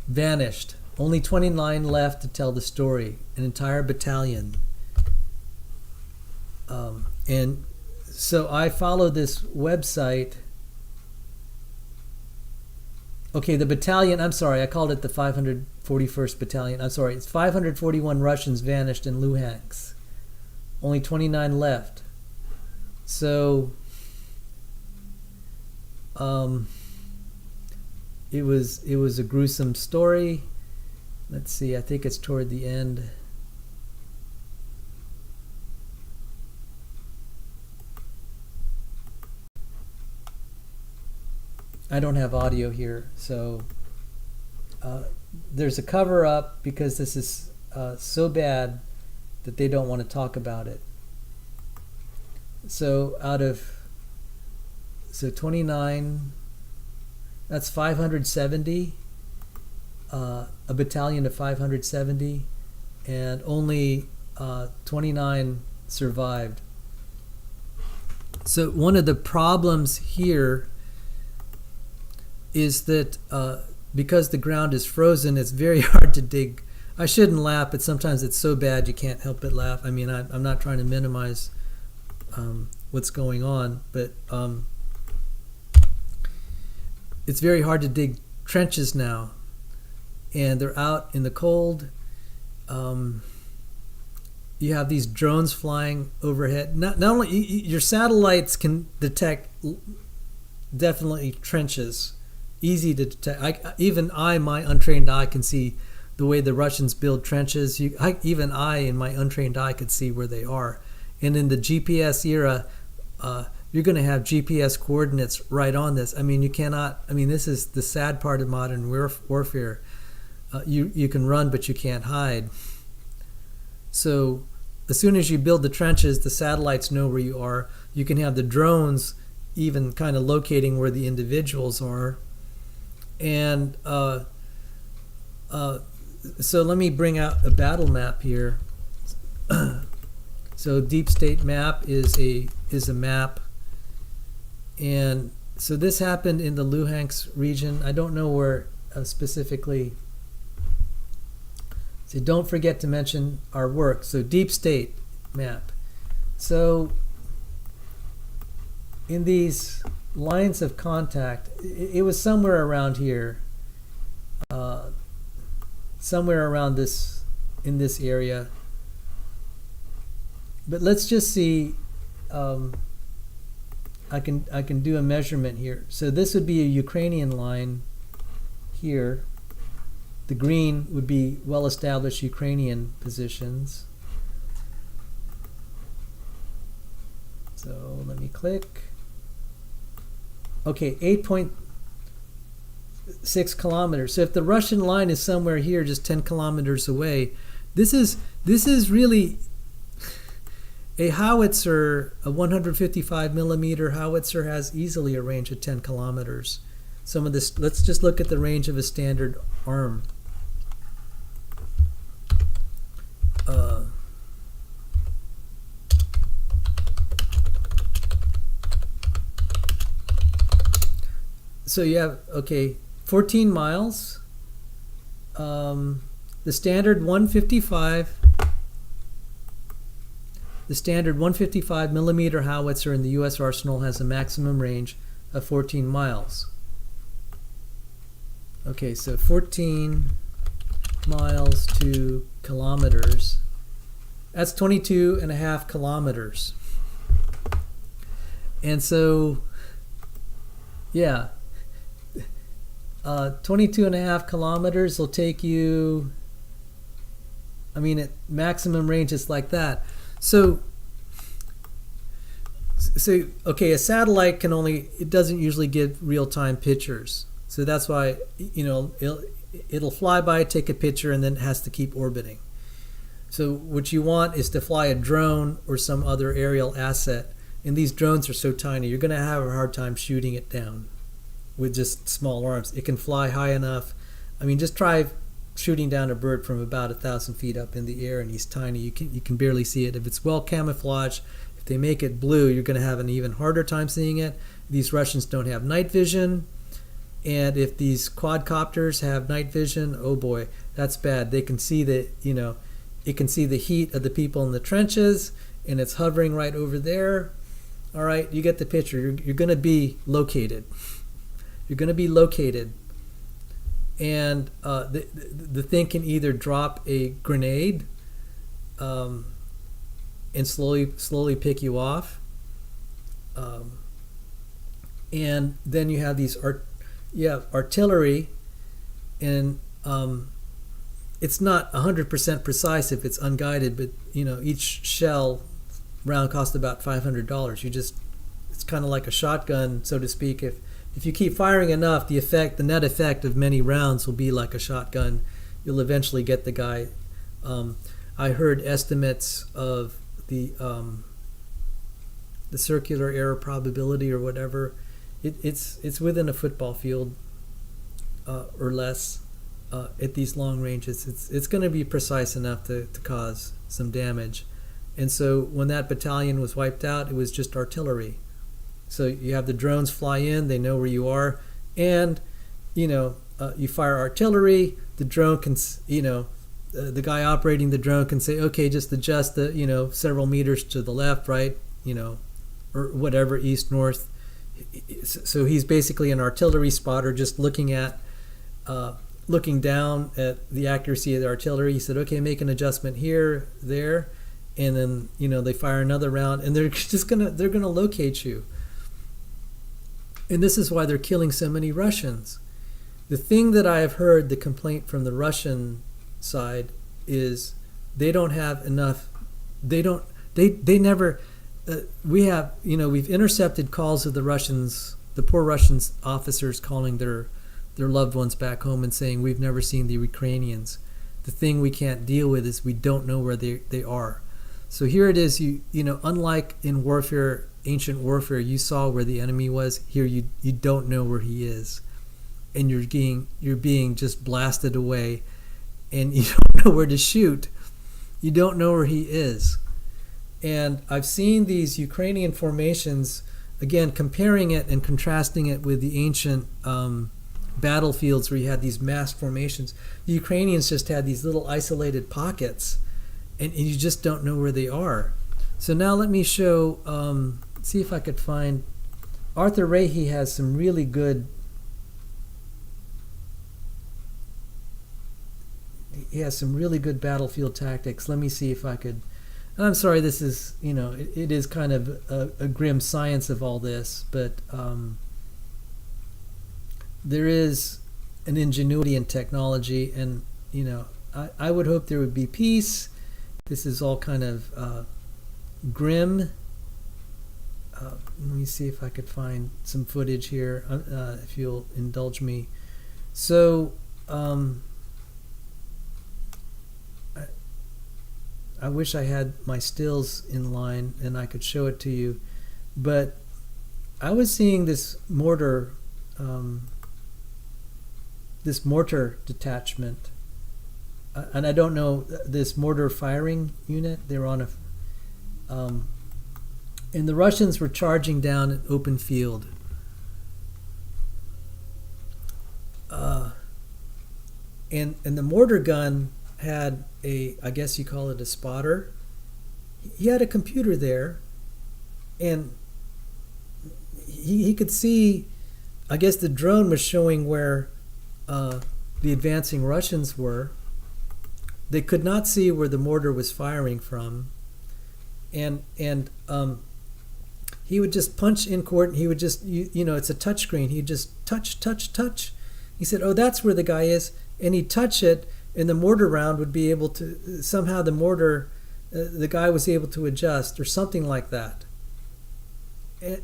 vanished. Only 29 left to tell the story. An entire battalion. And so I follow this website. Okay, the battalion, I'm sorry, I called it the 541st Battalion. I'm sorry, it's 541 Russians vanished in Luhansk. Only 29 left. So, it was a gruesome story. Let's see, I think it's toward the end. I don't have audio here, so there's a cover up because this is so bad that they don't want to talk about it. So 29, that's 570, a battalion of 570, and only 29 survived. So one of the problems here is that because the ground is frozen, it's very hard to dig. I shouldn't laugh, but sometimes it's so bad you can't help but laugh. I mean, I'm not trying to minimize what's going on, but it's very hard to dig trenches now, and they're out in the cold. You have these drones flying overhead. Not only your satellites can detect definitely trenches, easy to detect. My untrained eye can see the way the Russians build trenches. Even I, in my untrained eye, could see where they are. And in the GPS era, you're going to have GPS coordinates right on this. I mean, you cannot. I mean, this is the sad part of modern warfare. You can run, but you can't hide. So as soon as you build the trenches, the satellites know where you are. You can have the drones even kind of locating where the individuals are. And so let me bring out a battle map here. So deep state map is a map, and so this happened in the Luhansk region. I don't know where specifically. So don't forget to mention our work. So deep state map. So in these lines of contact, it was somewhere around here, somewhere around this, in this area. But let's just see. I can do a measurement here. So this would be a Ukrainian line here. The green would be well-established Ukrainian positions. So let me click. Okay, 8.6 kilometers. So if the Russian line is somewhere here, just 10 kilometers away, this is really a howitzer. A 155 millimeter howitzer has easily a range of 10 kilometers. some of this. Let's just look at the range of a standard arm. So you have, 14 miles. The standard 155. The standard 155 millimeter howitzer in the U.S. arsenal has a maximum range of 14 miles. Okay, so 14 miles to kilometers. That's 22.5 kilometers. And so, yeah, 22.5 kilometers will take you, at maximum range it's like that. So okay, a satellite it doesn't usually give real-time pictures. So that's why, it'll fly by, take a picture, and then it has to keep orbiting. So what you want is to fly a drone or some other aerial asset. And these drones are so tiny, you're going to have a hard time shooting it down with just small arms. It can fly high enough. Just try shooting down a bird from about 1,000 feet up in the air, and he's tiny. You can barely see it. If it's well camouflaged, if they make it blue, you're going to have an even harder time seeing it. These Russians don't have night vision. And if these quadcopters have night vision, oh boy, that's bad. They can see it can see the heat of the people in the trenches, and it's hovering right over there. All right, you get the picture. You're going to be located. You're going to be located. And the thing can either drop a grenade and slowly pick you off. And then you have these artillery, and it's not 100% precise if it's unguided, but each shell round costs about $500. It's kind of like a shotgun, so to speak. If you keep firing enough, the net effect of many rounds will be like a shotgun. You'll eventually get the guy. I heard estimates of the circular error probability or whatever. It's within a football field or less at these long ranges. It's going to be precise enough to cause some damage. And so when that battalion was wiped out, it was just artillery. So you have the drones fly in, they know where you are, and you fire artillery. The drone can, the guy operating the drone can say, okay, just adjust the several meters to the left, right, or whatever, east, north. So he's basically an artillery spotter, just looking down at the accuracy of the artillery. He said, okay, make an adjustment here, there, and then they fire another round, and they're gonna locate you. And this is why they're killing so many Russians. The thing that I have heard, the complaint from the Russian side, is they don't have enough. They never. We've intercepted calls of the Russians, the poor Russian officers calling their loved ones back home and saying, we've never seen the Ukrainians. The thing we can't deal with is we don't know where they are. So here it is, unlike in warfare, ancient warfare, you saw where the enemy was. Here you don't know where he is. And you're being just blasted away, and you don't know where to shoot. You don't know where he is. And I've seen these Ukrainian formations, again, comparing it and contrasting it with the ancient battlefields where you had these mass formations. The Ukrainians just had these little isolated pockets, and you just don't know where they are. So now let me show, see if I could find, Artur Rehi has some really good, battlefield tactics. Let me see if I could, and I'm sorry, this is, it is kind of a grim science of all this, but there is an ingenuity in technology, and, I would hope there would be peace. This is all kind of grim. Let me see if I could find some footage here, if you'll indulge me. So, I wish I had my stills in line and I could show it to you, but I was seeing this mortar this mortar detachment, and I don't know this mortar firing unit. They were on and the Russians were charging down an open field. And the mortar gun had I guess you call it a spotter. He had a computer there, and he could see, I guess the drone was showing where the advancing Russians were. They could not see where the mortar was firing from, and he would just punch in coordinate. He would just, it's a touch screen. He'd just touch. He said, oh, that's where the guy is, and he'd touch it, and the mortar round would be able to, somehow the guy was able to adjust or something like that.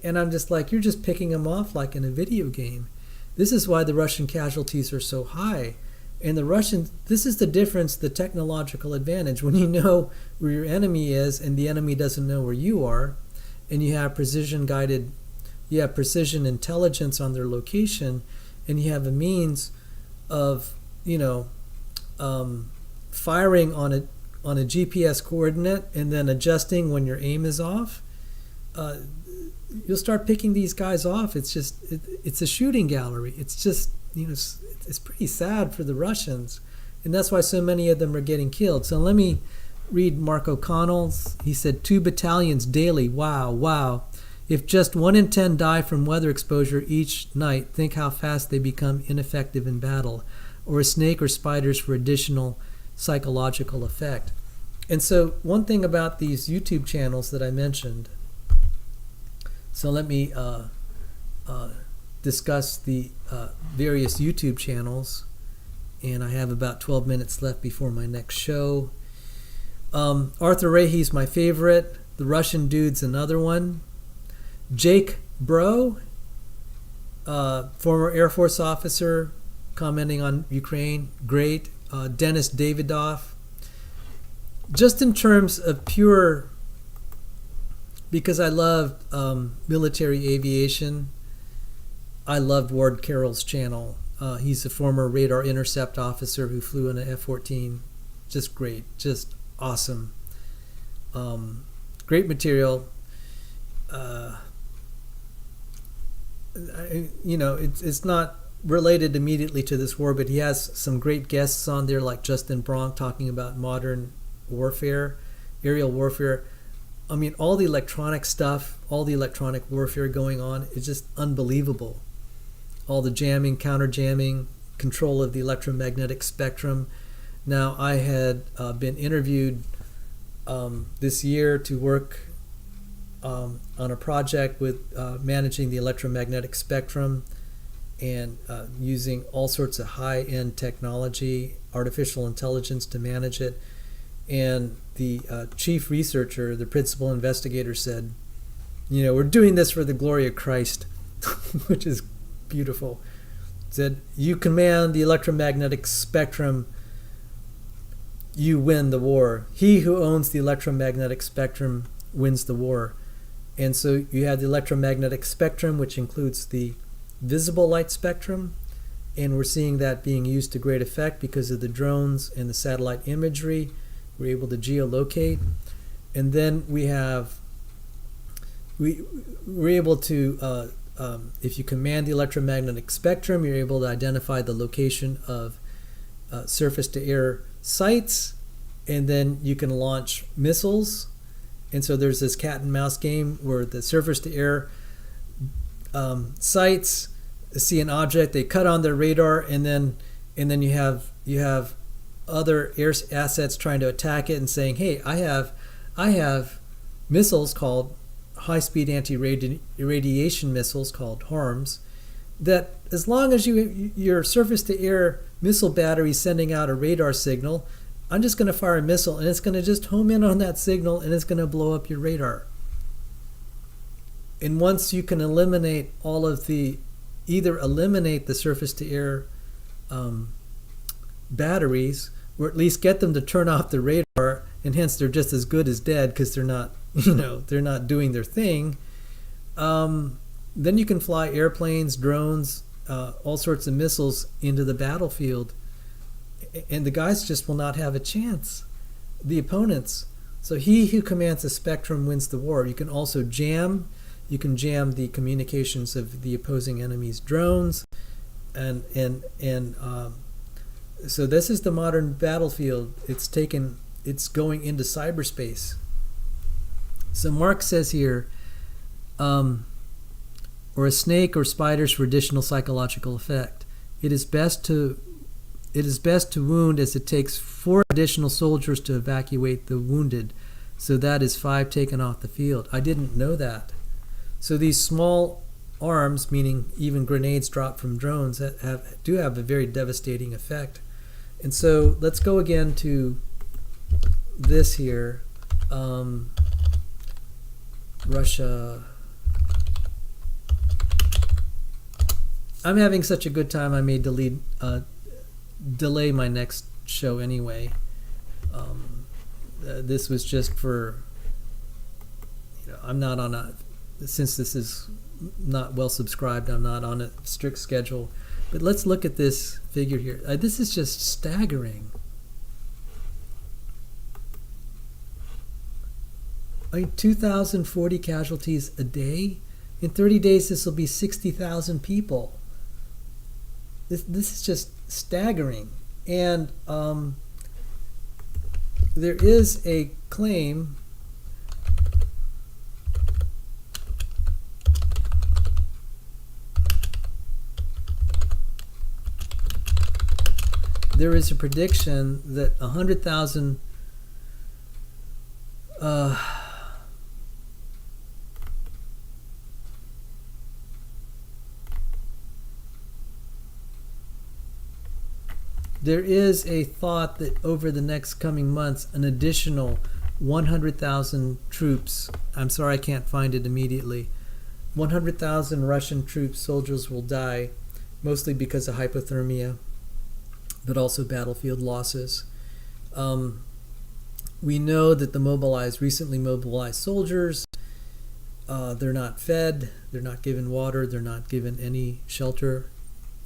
And I'm just like, you're just picking him off like in a video game. This is why the Russian casualties are so high. And this is the difference, the technological advantage. When you know where your enemy is and the enemy doesn't know where you are, and you have precision intelligence on their location, and you have a means of, firing on a GPS coordinate and then adjusting when your aim is off, you'll start picking these guys off. It's just, it's a shooting gallery. It's just, it's pretty sad for the Russians. And that's why so many of them are getting killed. So let me read Mark O'Connell's. He said, 2 battalions daily. Wow. If just 1 in 10 die from weather exposure each night, think how fast they become ineffective in battle. Or a snake or spiders for additional psychological effect. And so one thing about these YouTube channels that I mentioned, so let me discuss the various YouTube channels, and I have about 12 minutes left before my next show. Artur Rehi's my favorite. The Russian dude's another one. Jake Broe, former Air Force officer, commenting on Ukraine, great. Dennis Davidov. Just in terms of pure, because I loved military aviation, I loved Ward Carroll's channel. He's a former radar intercept officer who flew in an F-14. Just great, just awesome. Great material. It's not related immediately to this war, but he has some great guests on there like Justin Bronk talking about modern warfare, aerial warfare. I mean, all the electronic stuff, all the electronic warfare going on is just unbelievable. All the jamming, counter jamming, control of the electromagnetic spectrum. Now, I had been interviewed this year to work on a project with managing the electromagnetic spectrum and using all sorts of high-end technology, artificial intelligence to manage it. And the chief researcher, the principal investigator said, we're doing this for the glory of Christ, which is beautiful. Said, you command the electromagnetic spectrum, you win the war. He who owns the electromagnetic spectrum wins the war. And so you have the electromagnetic spectrum, which includes the visible light spectrum, and we're seeing that being used to great effect because of the drones and the satellite imagery. We're able to geolocate, and then we're able to if you command the electromagnetic spectrum, you're able to identify the location of surface-to-air sites, and then you can launch missiles. And so there's this cat and mouse game where the surface-to-air sites see an object, they cut on their radar, and then you have other air assets trying to attack it and saying, hey, I have missiles called high-speed anti-radiation missiles called HARMs, that as long as your surface-to-air missile battery is sending out a radar signal, I'm just going to fire a missile, and it's going to just home in on that signal, and it's going to blow up your radar. And once you can eliminate either eliminate the surface-to-air batteries, or at least get them to turn off the radar, and hence they're just as good as dead because they're not doing their thing. Then you can fly airplanes, drones, all sorts of missiles into the battlefield, and the guys just will not have a chance, the opponents. So he who commands the spectrum wins the war. You can also jam. You can jam the communications of the opposing enemy's drones, and so this is the modern battlefield. It's going into cyberspace. So Mark says here, or a snake or spiders for additional psychological effect. It is best to wound, as it takes 4 additional soldiers to evacuate the wounded. So that is 5 taken off the field. I didn't know that. So these small arms, meaning even grenades dropped from drones, do have a very devastating effect. And so let's go again to this here. Russia. I'm having such a good time, I may delay my next show anyway. This was just for, I'm not on since this is not well subscribed, I'm not on a strict schedule. But let's look at this figure here. This is just staggering. I mean, 2,040 casualties a day. In 30 days, this will be 60,000 people. This is just staggering. And there is a claim there is a prediction that 100,000 there is a thought that over the next coming months, an additional 100,000 troops, I'm sorry I can't find it immediately, 100,000 Russian troops, soldiers will die, mostly because of hypothermia, but also battlefield losses. We know that the recently mobilized soldiers, they're not fed, they're not given water, they're not given any shelter.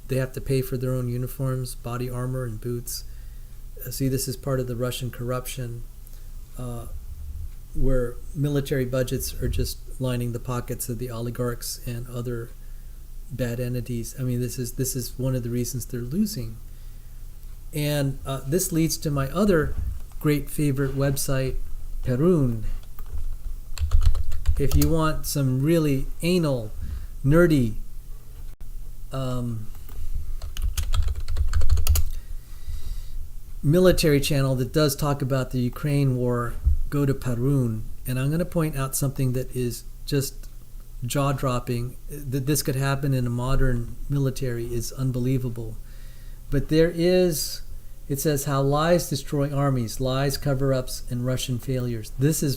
They have to pay for their own uniforms, body armor, and boots. See, this is part of the Russian corruption, where military budgets are just lining the pockets of the oligarchs and other bad entities. I mean, this is one of the reasons they're losing. And this leads to my other great favorite website, Perun. If you want some really anal, nerdy, military channel that does talk about the Ukraine war, go to Perun. And I'm going to point out something that is just jaw-dropping. That this could happen in a modern military is unbelievable. But it says how lies destroy armies, lies, cover-ups, and Russian failures. This has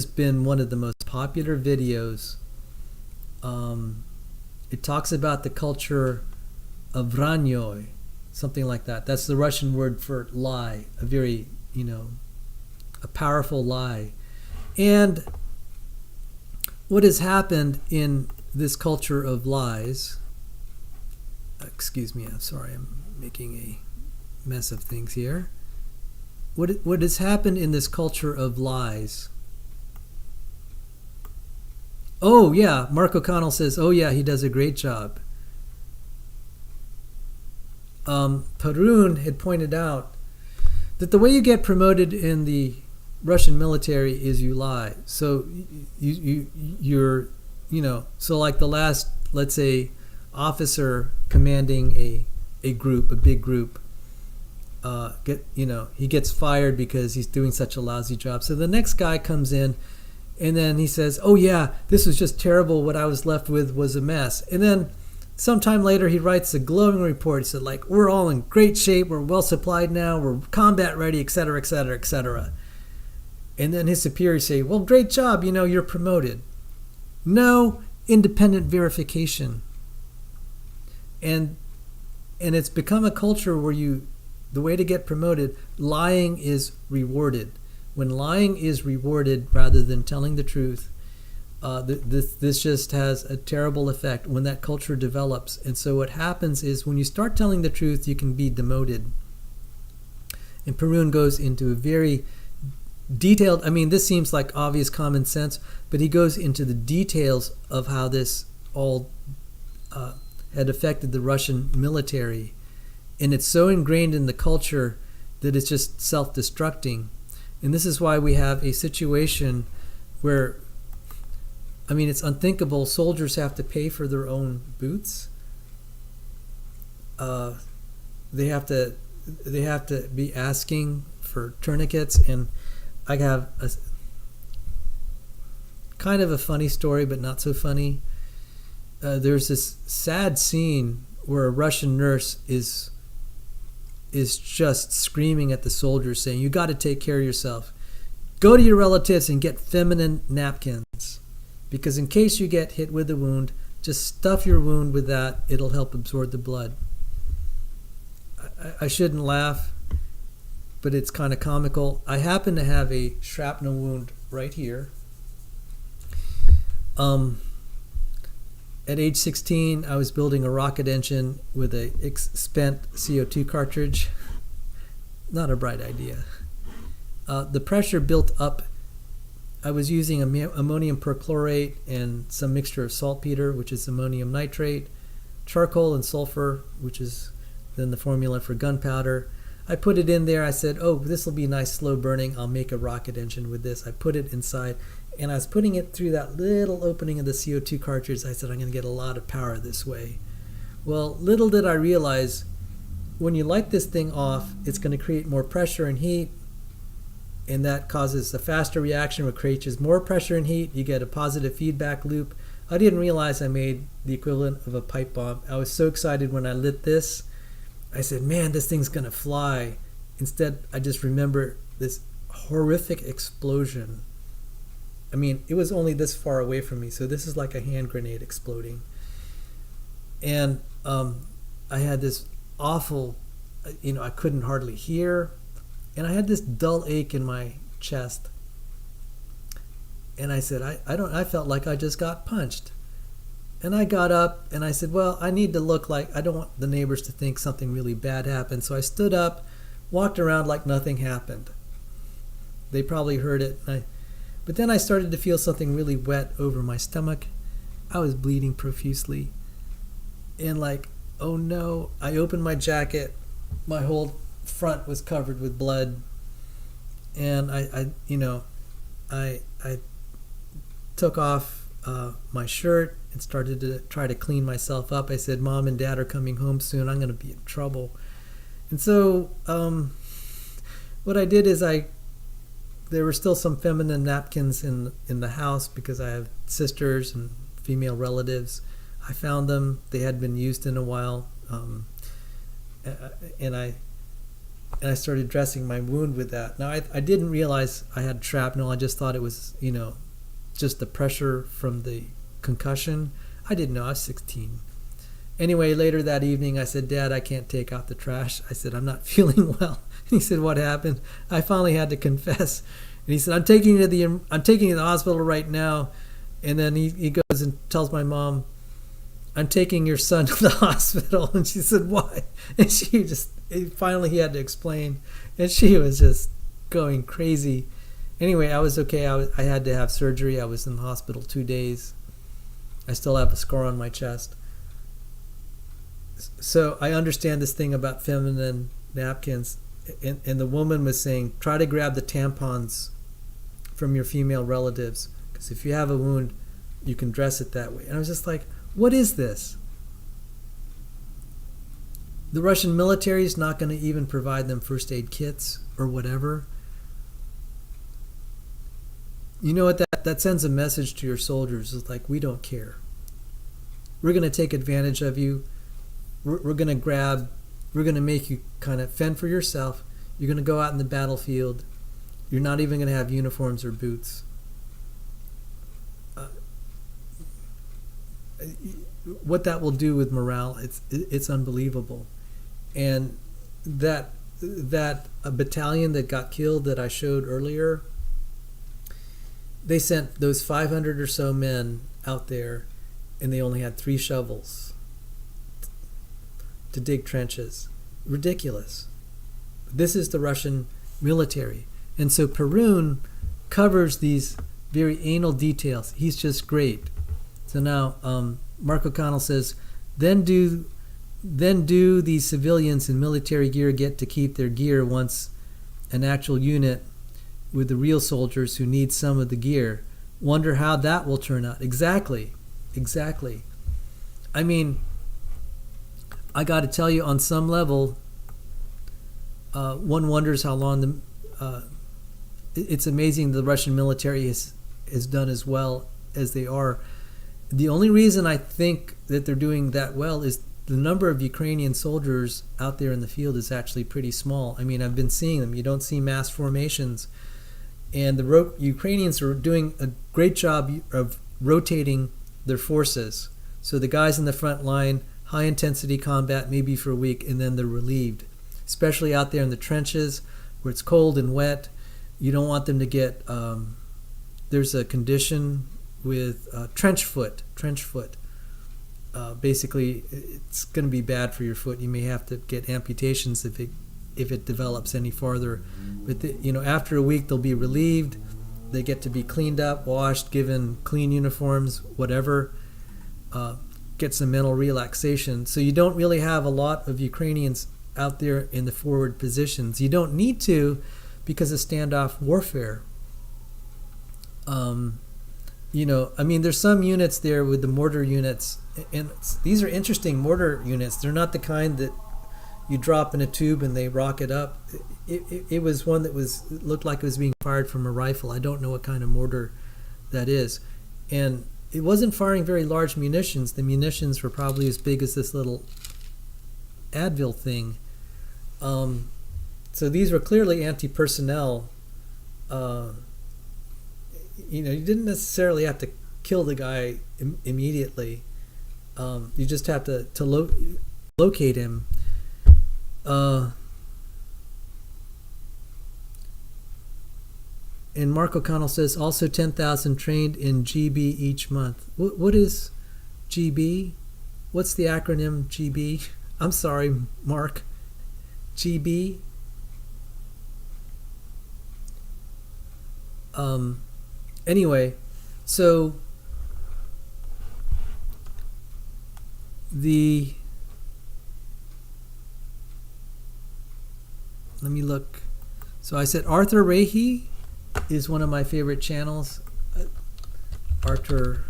been one of the most popular videos. It talks about the culture of vranyoy, something like that. That's the Russian word for lie, a very, a powerful lie. And what has happened in this culture of lies, excuse me, I'm sorry, I'm making a mess of things here. What has happened in this culture of lies? Oh yeah, Mark O'Connell says, oh yeah, he does a great job. Perun had pointed out that the way you get promoted in the Russian military is you lie. So you're so like the last, let's say, officer commanding a group, a big group, he gets fired because he's doing such a lousy job. So the next guy comes in, and then he says, oh yeah, this was just terrible. What I was left with was a mess. And then sometime later, he writes a glowing report. He said, like, we're all in great shape. We're well supplied now. We're combat ready, et cetera, et cetera, et cetera. And then his superiors say, well, great job. You're promoted. No independent verification. And it's become a culture where the way to get promoted, lying is rewarded. When lying is rewarded rather than telling the truth, This just has a terrible effect when that culture develops. And so what happens is when you start telling the truth, you can be demoted. And Perun goes into a very detailed, I mean, this seems like obvious common sense, but he goes into the details of how this all had affected the Russian military. And it's so ingrained in the culture that it's just self-destructing. And this is why we have a situation where, I mean, it's unthinkable. Soldiers have to pay for their own boots. They have to be asking for tourniquets. And I have a kind of a funny story, but not so funny. There's this sad scene where a Russian nurse is just screaming at the soldiers, saying, "You got to take care of yourself. Go to your relatives and get feminine napkins. Because in case you get hit with a wound, just stuff your wound with that. It'll help absorb the blood." I shouldn't laugh, but it's kind of comical. I happen to have a shrapnel wound right here. At age 16, I was building a rocket engine with a spent CO2 cartridge. Not a bright idea. The pressure built up. I was using ammonium perchlorate and some mixture of saltpeter, which is ammonium nitrate, charcoal and sulfur, which is then the formula for gunpowder. I put it in there. I said, oh, this will be nice slow burning. I'll make a rocket engine with this. I put it inside, and I was putting it through that little opening of the CO2 cartridge. I said, I'm going to get a lot of power this way. Well, little did I realize, when you light this thing off, it's going to create more pressure and heat, and that causes a faster reaction, which creates more pressure and heat. You get a positive feedback loop. I didn't realize I made the equivalent of a pipe bomb. I was so excited when I lit this. I said, man, this thing's going to fly. Instead, I just remember this horrific explosion. I mean, it was only this far away from me, so this is like a hand grenade exploding. And I had this awful, I couldn't hardly hear. And I had this dull ache in my chest. And I said, I felt like I just got punched. And I got up and I said, well, I need to look like, I don't want the neighbors to think something really bad happened. So I stood up, walked around like nothing happened. They probably heard it. But then I started to feel something really wet over my stomach. I was bleeding profusely. And like, oh no, I opened my jacket. My whole front was covered with blood. And I took off my shirt and started to try to clean myself up. I said, Mom and Dad are coming home soon. I'm going to be in trouble. And so what I did is there were still some feminine napkins in the house because I have sisters and female relatives. I found them. They had been used in a while. And I started dressing my wound with that. Now, I didn't realize I had shrapnel. I just thought it was, just the pressure from the concussion. I didn't know. I was 16. Anyway, later that evening, I said, Dad, I can't take out the trash. I said, I'm not feeling well. He said, what happened? I finally had to confess. And he said, I'm taking you to the hospital right now. And then he goes and tells my mom, I'm taking your son to the hospital. And she said, why? And finally he had to explain. And she was just going crazy. Anyway, I was okay. I had to have surgery. I was in the hospital 2 days. I still have a scar on my chest. So I understand this thing about feminine napkins. And the woman was saying, try to grab the tampons from your female relatives. Because if you have a wound, you can dress it that way. And I was just like, what is this? The Russian military is not going to even provide them first aid kits or whatever. You know what? That sends a message to your soldiers. It's like, we don't care. We're going to take advantage of you. We're going to make you kind of fend for yourself. You're going to go out in the battlefield. You're not even going to have uniforms or boots. What that will do with morale, it's unbelievable. And that a battalion that got killed that I showed earlier, they sent those 500 or so men out there, and they only had 3 shovels to dig trenches. Ridiculous. This is the Russian military. And so Perun covers these very anal details. He's just great. So now Mark O'Connell says, then do these civilians in military gear get to keep their gear once an actual unit with the real soldiers who need some of the gear? Wonder how that will turn out. Exactly. I mean, I got to tell you, on some level, one wonders how long it's amazing the Russian military has done as well as they are. The only reason I think that they're doing that well is the number of Ukrainian soldiers out there in the field is actually pretty small. I mean, I've been seeing them. You don't see mass formations. And the Ukrainians are doing a great job of rotating their forces. So the guys in the front line, high intensity combat, maybe for a week, and then they're relieved. Especially out there in the trenches where it's cold and wet. You don't want them to get, there's a condition with trench foot. Basically, it's going to be bad for your foot. You may have to get amputations if it develops any farther. But after a week, they'll be relieved. They get to be cleaned up, washed, given clean uniforms, whatever. Get some mental relaxation. So you don't really have a lot of Ukrainians out there in the forward positions. You don't need to because of standoff warfare. There's some units there with the mortar units, and these are interesting mortar units. They're not the kind that you drop in a tube and they rocket up. It was one that looked like it was being fired from a rifle. I don't know what kind of mortar that is. And it wasn't firing very large munitions. The munitions were probably as big as this little Advil thing. So these were clearly anti-personnel. You didn't necessarily have to kill the guy immediately. You just have to locate him. And Mark O'Connell says, also 10,000 trained in GB each month. What is GB? What's the acronym GB? I'm sorry, Mark. GB? Anyway, so let me look. So I said Artur Rehi is one of my favorite channels. Artur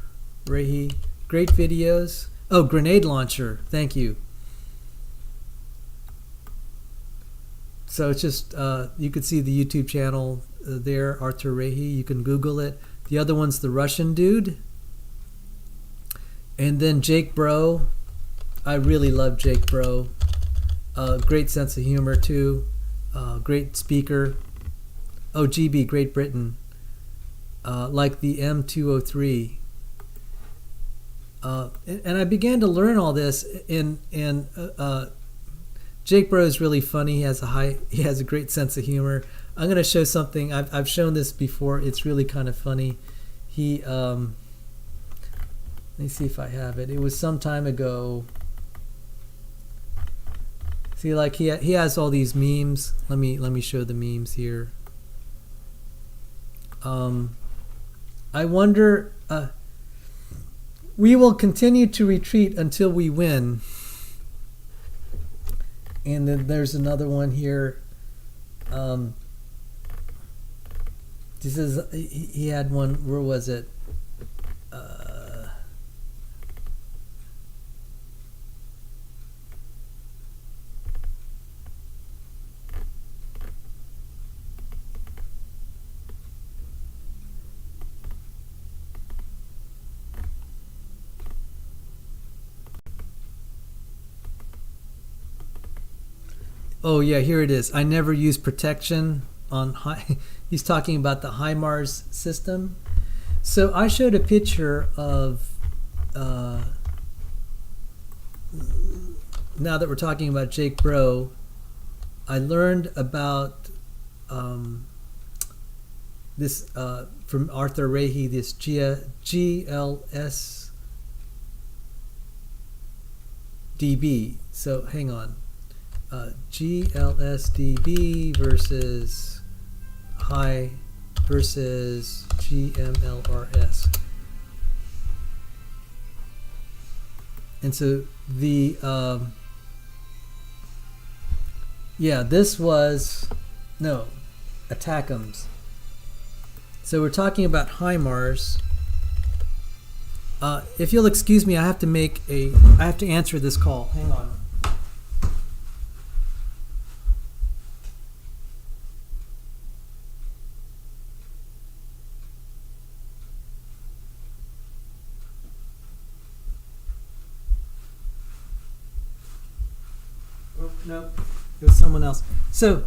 Rehi, great videos. Oh, grenade launcher, thank you. So it's just, you could see the YouTube channel there, Artur Rehi. You can Google it. The other one's the Russian dude. And then Jake Broe. I really love Jake Broe. Great sense of humor too. Great speaker. Oh, GB, Great Britain. Like the M203. And I began to learn all this, and Jake Broe is really funny. He has a great sense of humor. I'm going to show something. I've shown this before. It's really kind of funny. Let me see if I have it. It was some time ago. See, like he has all these memes. Let me show the memes here. I wonder. We will continue to retreat until we win. And then there's another one here. This is, he had one, where was it? Oh yeah, here it is. I never use protection on high. He's talking about the HIMARS system. So I showed a picture of, now that we're talking about Jake Broe, I learned about this from Artur Rehi, this GLS DB. So hang on, GLSDB versus high versus GMLRS. And so the this was ATACMS. So we're talking about HIMARS. If you'll excuse me, I have to answer this call. Hang on. Oh, no, it was someone else. So,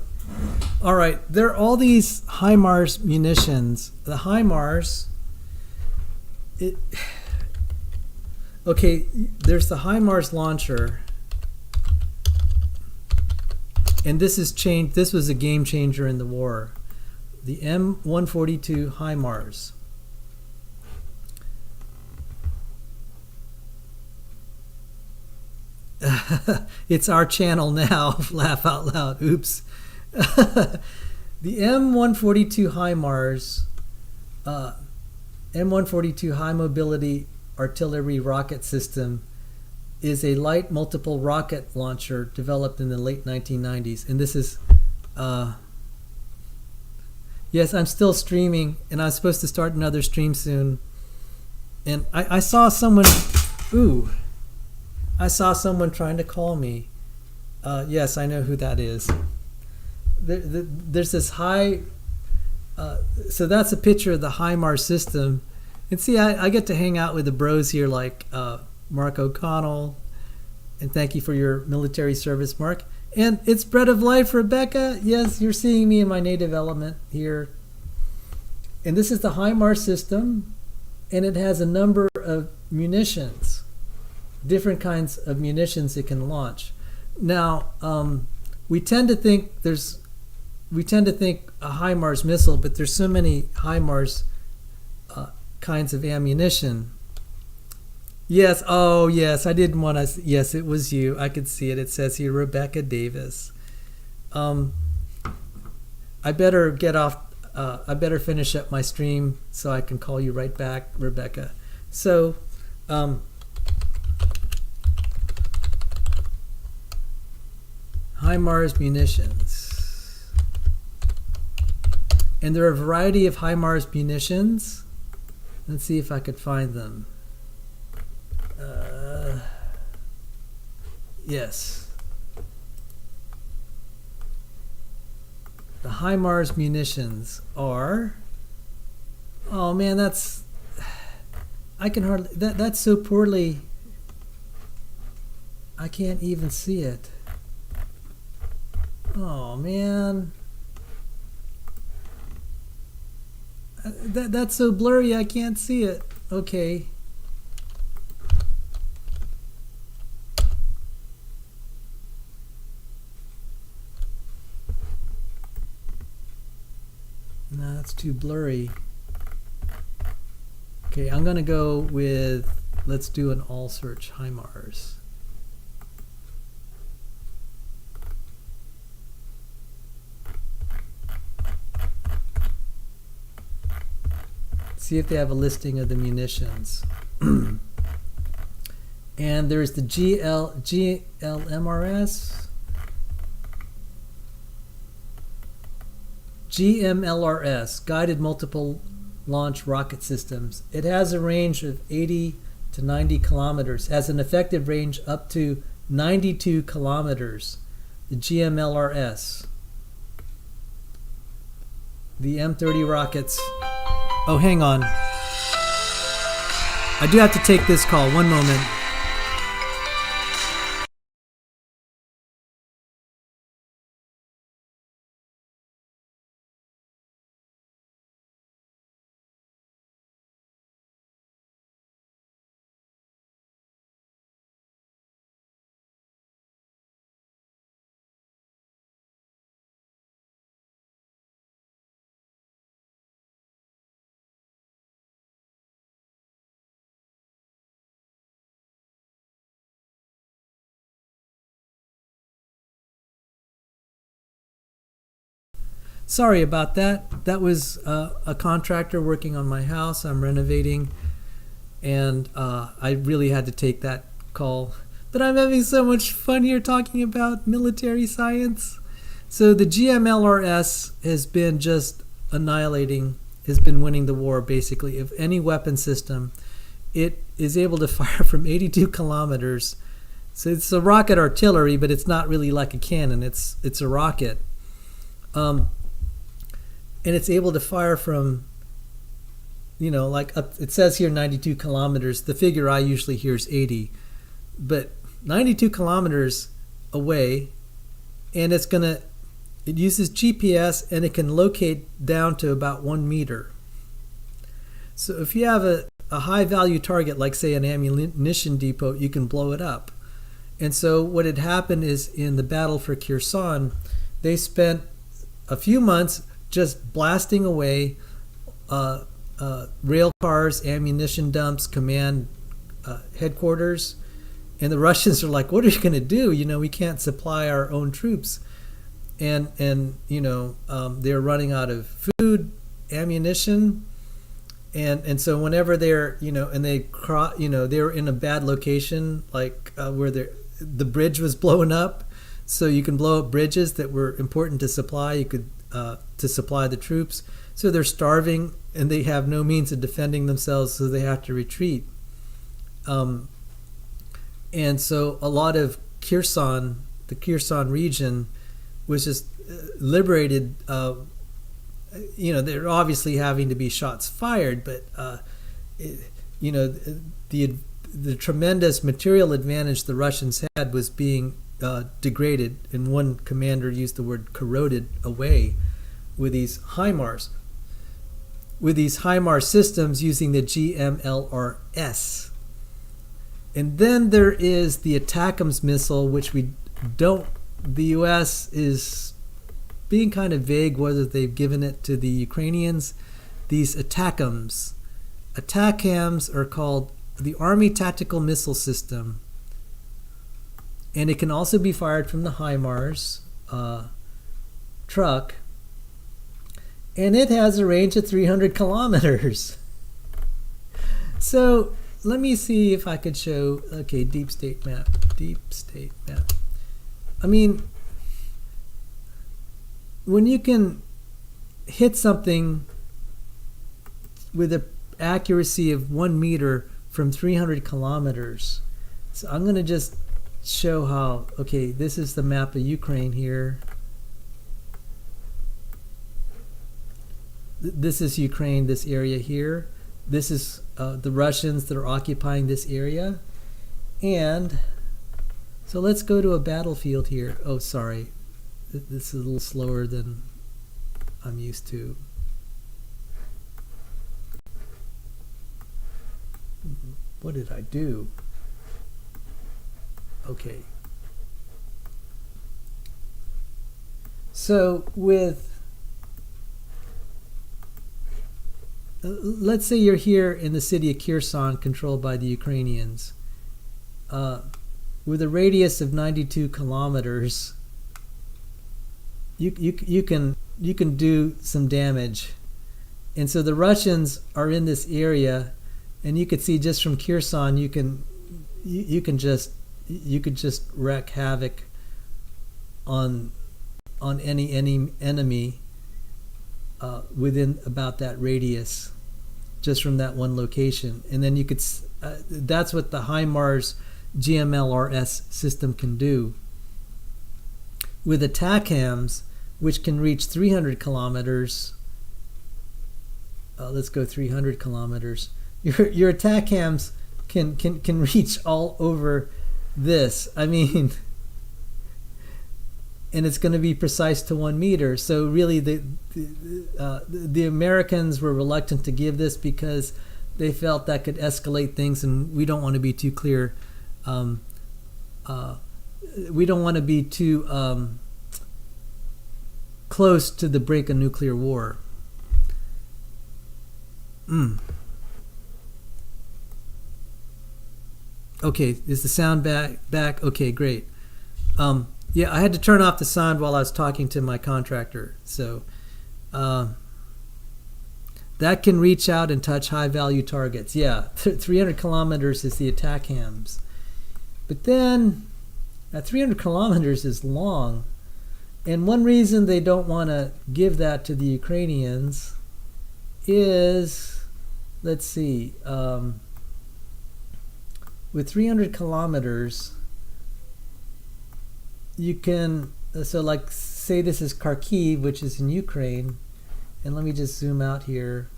all right, there are all these HIMARS munitions. The HIMARS, there's the HIMARS launcher, and this has changed. This was a game changer in the war. The M142 HIMARS. It's our channel now. Laugh out loud. Oops. The M142 HIMARS, M142 High Mobility Artillery Rocket System, is a light multiple rocket launcher developed in the late 1990s. And this is, yes, I'm still streaming, and I'm supposed to start another stream soon. And I saw someone, I saw someone trying to call me. Yes, I know who that is. There's this high, so that's a picture of the HIMARS system. And see, I get to hang out with the bros here like Mark O'Connell, and thank you for your military service, Mark. And it's Bread of Life, Rebecca. Yes, you're seeing me in my native element here. And this is the HIMARS system, and it has a number of munitions, different kinds of munitions it can launch. Now, we tend to think a HIMARS missile, but there's so many HIMARS kinds of ammunition. Yes, oh yes, I didn't want to. Yes, it was you. I could see it. It says here, Rebecca Davis. I better get off. I better finish up my stream so I can call you right back, Rebecca. So, HIMARS munitions. And there are a variety of HIMARS munitions. Let's see if I could find them. Yes. The HIMARS munitions are... Oh man, that's... I can hardly... That's so poorly... I can't even see it. Oh man. That's so blurry I can't see it. Okay. No, that's too blurry. Okay, I'm gonna go with, let's do an all search HIMARS. See if they have a listing of the munitions. And there's the GMLRS, Guided Multiple Launch Rocket Systems. It has a range of 80 to 90 kilometers, has an effective range up to 92 kilometers. The GMLRS. The M30 rockets. Oh, hang on. I do have to take this call. One moment. Sorry about that. That was a contractor working on my house. I'm renovating, and I really had to take that call. But I'm having so much fun here talking about military science. So the GMLRS has been just annihilating, has been winning the war basically. Of any weapon system, it is able to fire from 82 kilometers. So it's a rocket artillery, but it's not really like a cannon. It's a rocket. And it's able to fire from, like up, it says here 92 kilometers. The figure I usually hear is 80. But 92 kilometers away, and it uses GPS, and it can locate down to about 1 meter. So if you have a high value target, like say an ammunition depot, you can blow it up. And so what had happened is in the battle for Kherson, they spent a few months just blasting away rail cars, ammunition dumps, command headquarters. And the Russians are like, what are you going to do? We can't supply our own troops. And they're running out of food, ammunition. And so whenever they're, and they're in a bad location, like where the bridge was blown up. So you can blow up bridges that were important to supply. You could to supply the troops. So they're starving and they have no means of defending themselves, so they have to retreat. And so a lot of Kherson, the Kherson region, was just liberated. They're obviously having to be shots fired, but the tremendous material advantage the Russians had was being degraded, and one commander used the word corroded away with these HIMARS. With these HIMARS systems using the GMLRS. And then there is the ATACMS missile, which the U.S. is being kind of vague whether they've given it to the Ukrainians. These ATACMS. ATACMS are called the Army Tactical Missile System. And it can also be fired from the HIMARS truck. And it has a range of 300 kilometers. So let me see if I could show, okay, deep state map. I mean, when you can hit something with an accuracy of 1 meter from 300 kilometers. So I'm going to just show how, okay, this is the map of Ukraine here. This is Ukraine, this area here. This is the Russians that are occupying this area. And so let's go to a battlefield here. Oh, sorry. This is a little slower than I'm used to. What did I do? Okay. So let's say you're here in the city of Kherson, controlled by the Ukrainians, with a radius of 92 kilometers. You can do some damage, and so the Russians are in this area, and you could see just from Kherson you could just wreak havoc on any enemy within about that radius, just from that one location. And then you could that's what the HIMARS GMLRS system can do. With ATACMS, which can reach 300 kilometers, let's go 300 kilometers. Your ATACMS can reach all over this. I mean, and it's going to be precise to 1 meter. So really, the Americans were reluctant to give this because they felt that could escalate things, and we don't want to be too clear. We don't want to be too close to the brink of nuclear war. Okay, is the sound back? Okay, great. Yeah, I had to turn off the sound while I was talking to my contractor. So That can reach out and touch high-value targets. Yeah, 300 kilometers is the ATACMS. But then, at 300 kilometers is long. And one reason they don't want to give that to the Ukrainians is, let's see, with 300 kilometers, you can, so like say this is Kharkiv, which is in Ukraine, and let me just zoom out here.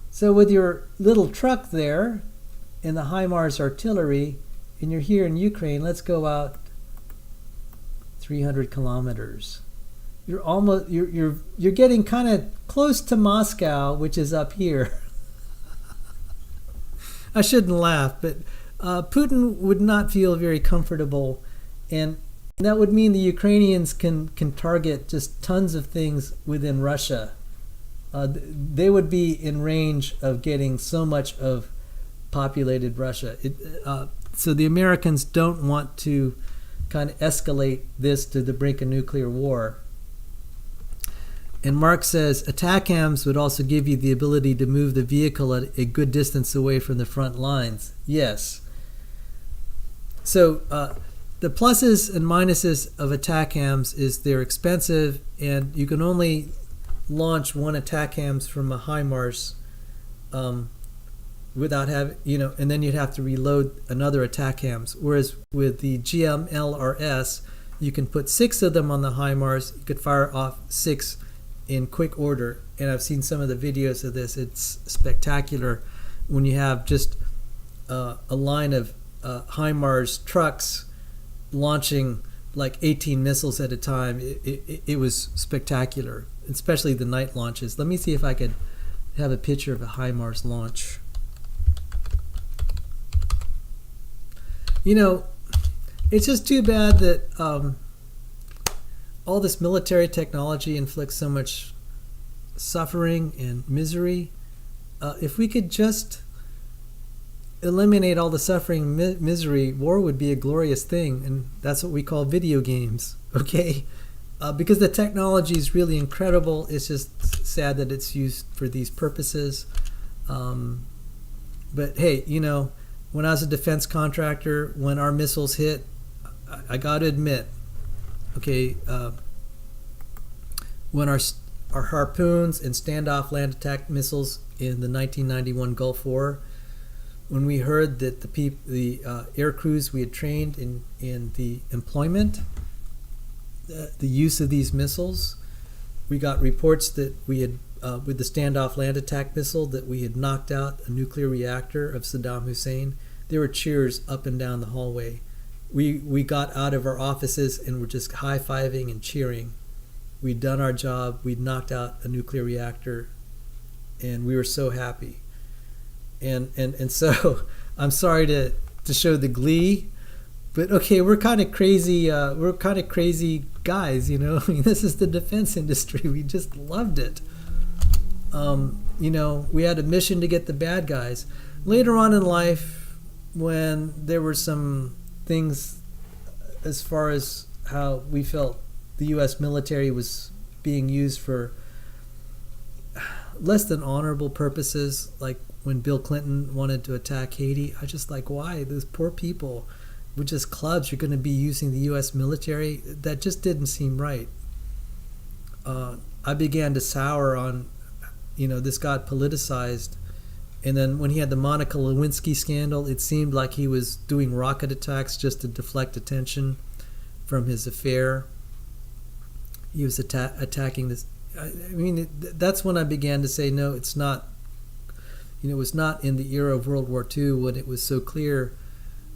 So with your little truck there and the HIMARS artillery, and you're here in Ukraine, let's go out 300 kilometers. You're almost you're getting kind of close to Moscow, which is up here. I shouldn't laugh, but Putin would not feel very comfortable, and that would mean the Ukrainians can target just tons of things within Russia. They would be in range of getting so much of populated Russia. So the Americans don't want to kind of escalate this to the brink of nuclear war. And Mark says, ATACMS would also give you the ability to move the vehicle at a good distance away from the front lines. Yes. So the pluses and minuses of ATACMS is they're expensive, and you can only launch one ATACMS from a HIMARS without having, and then you'd have to reload another ATACMS. Whereas with the GMLRS, you can put 6 of them on the HIMARS. You could fire off 6 in quick order. And I've seen some of the videos of this. It's spectacular when you have just a line of HIMARS trucks launching like 18 missiles at a time. It was spectacular, especially the night launches. Let me see if I could have a picture of a HIMARS launch. It's just too bad that all this military technology inflicts so much suffering and misery. If we could just eliminate all the suffering and misery, war would be a glorious thing, and that's what we call video games, okay? Because the technology is really incredible. It's just sad that it's used for these purposes. But hey, when I was a defense contractor, when our missiles hit, I got to admit, okay, when our Harpoons and Standoff land attack missiles in the 1991 Gulf War, when we heard that the air crews we had trained in the employment, the use of these missiles, we got reports that we had, with the Standoff land attack missile, that we had knocked out a nuclear reactor of Saddam Hussein. There were cheers up and down the hallway. We got out of our offices and were just high-fiving and cheering. We'd done our job. We'd knocked out a nuclear reactor, and we were so happy. And so I'm sorry to show the glee, but okay, we're kind of crazy. We're kind of crazy guys, I mean, this is the defense industry. We just loved it. We had a mission to get the bad guys. Later on in life, when there were some things as far as how we felt the U.S. military was being used for less than honorable purposes, like when Bill Clinton wanted to attack Haiti, I just like, why? Those poor people with just clubs, you're going to be using the U.S. military? That just didn't seem right. I began to sour on, this got politicized. And then when he had the Monica Lewinsky scandal, it seemed like he was doing rocket attacks just to deflect attention from his affair. He was attacking this. I mean, that's when I began to say, no, it's not. It was not in the era of World War II when it was so clear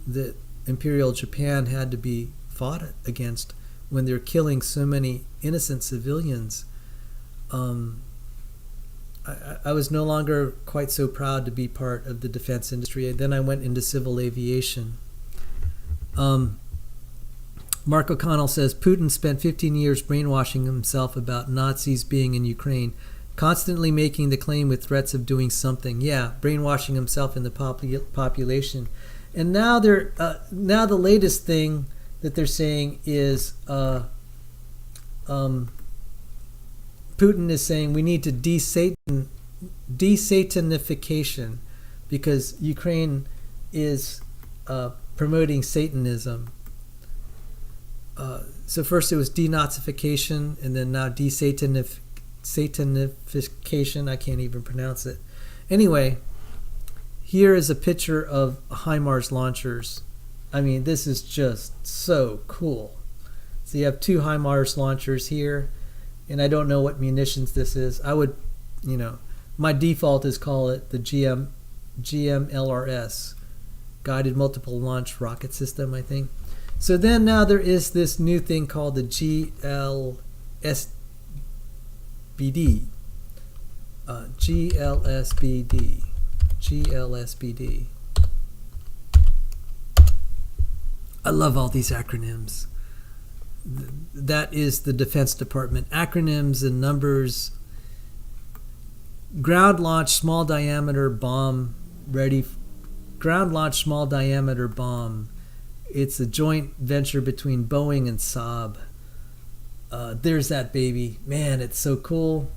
that Imperial Japan had to be fought against, when they're killing so many innocent civilians. I was no longer quite so proud to be part of the defense industry. And then I went into civil aviation. Mark O'Connell says, Putin spent 15 years brainwashing himself about Nazis being in Ukraine, constantly making the claim with threats of doing something. Yeah, brainwashing himself in the population. And now the latest thing that they're saying is Putin is saying we need to desatanification because Ukraine is promoting Satanism. So first it was denazification, and then now desatanification. I can't even pronounce it. Anyway, here is a picture of HIMARS launchers. I mean, this is just so cool. So you have two HIMARS launchers here, and I don't know what munitions this is. I would, my default is call it the GMLRS, Guided Multiple Launch Rocket System, I think. So then now there is this new thing called the GLSBD. GLSBD. I love all these acronyms. That is the Defense Department. Acronyms and numbers. Ground launch small diameter bomb ready. Ground launch small diameter bomb. It's a joint venture between Boeing and Saab. There's that baby. Man, it's so cool.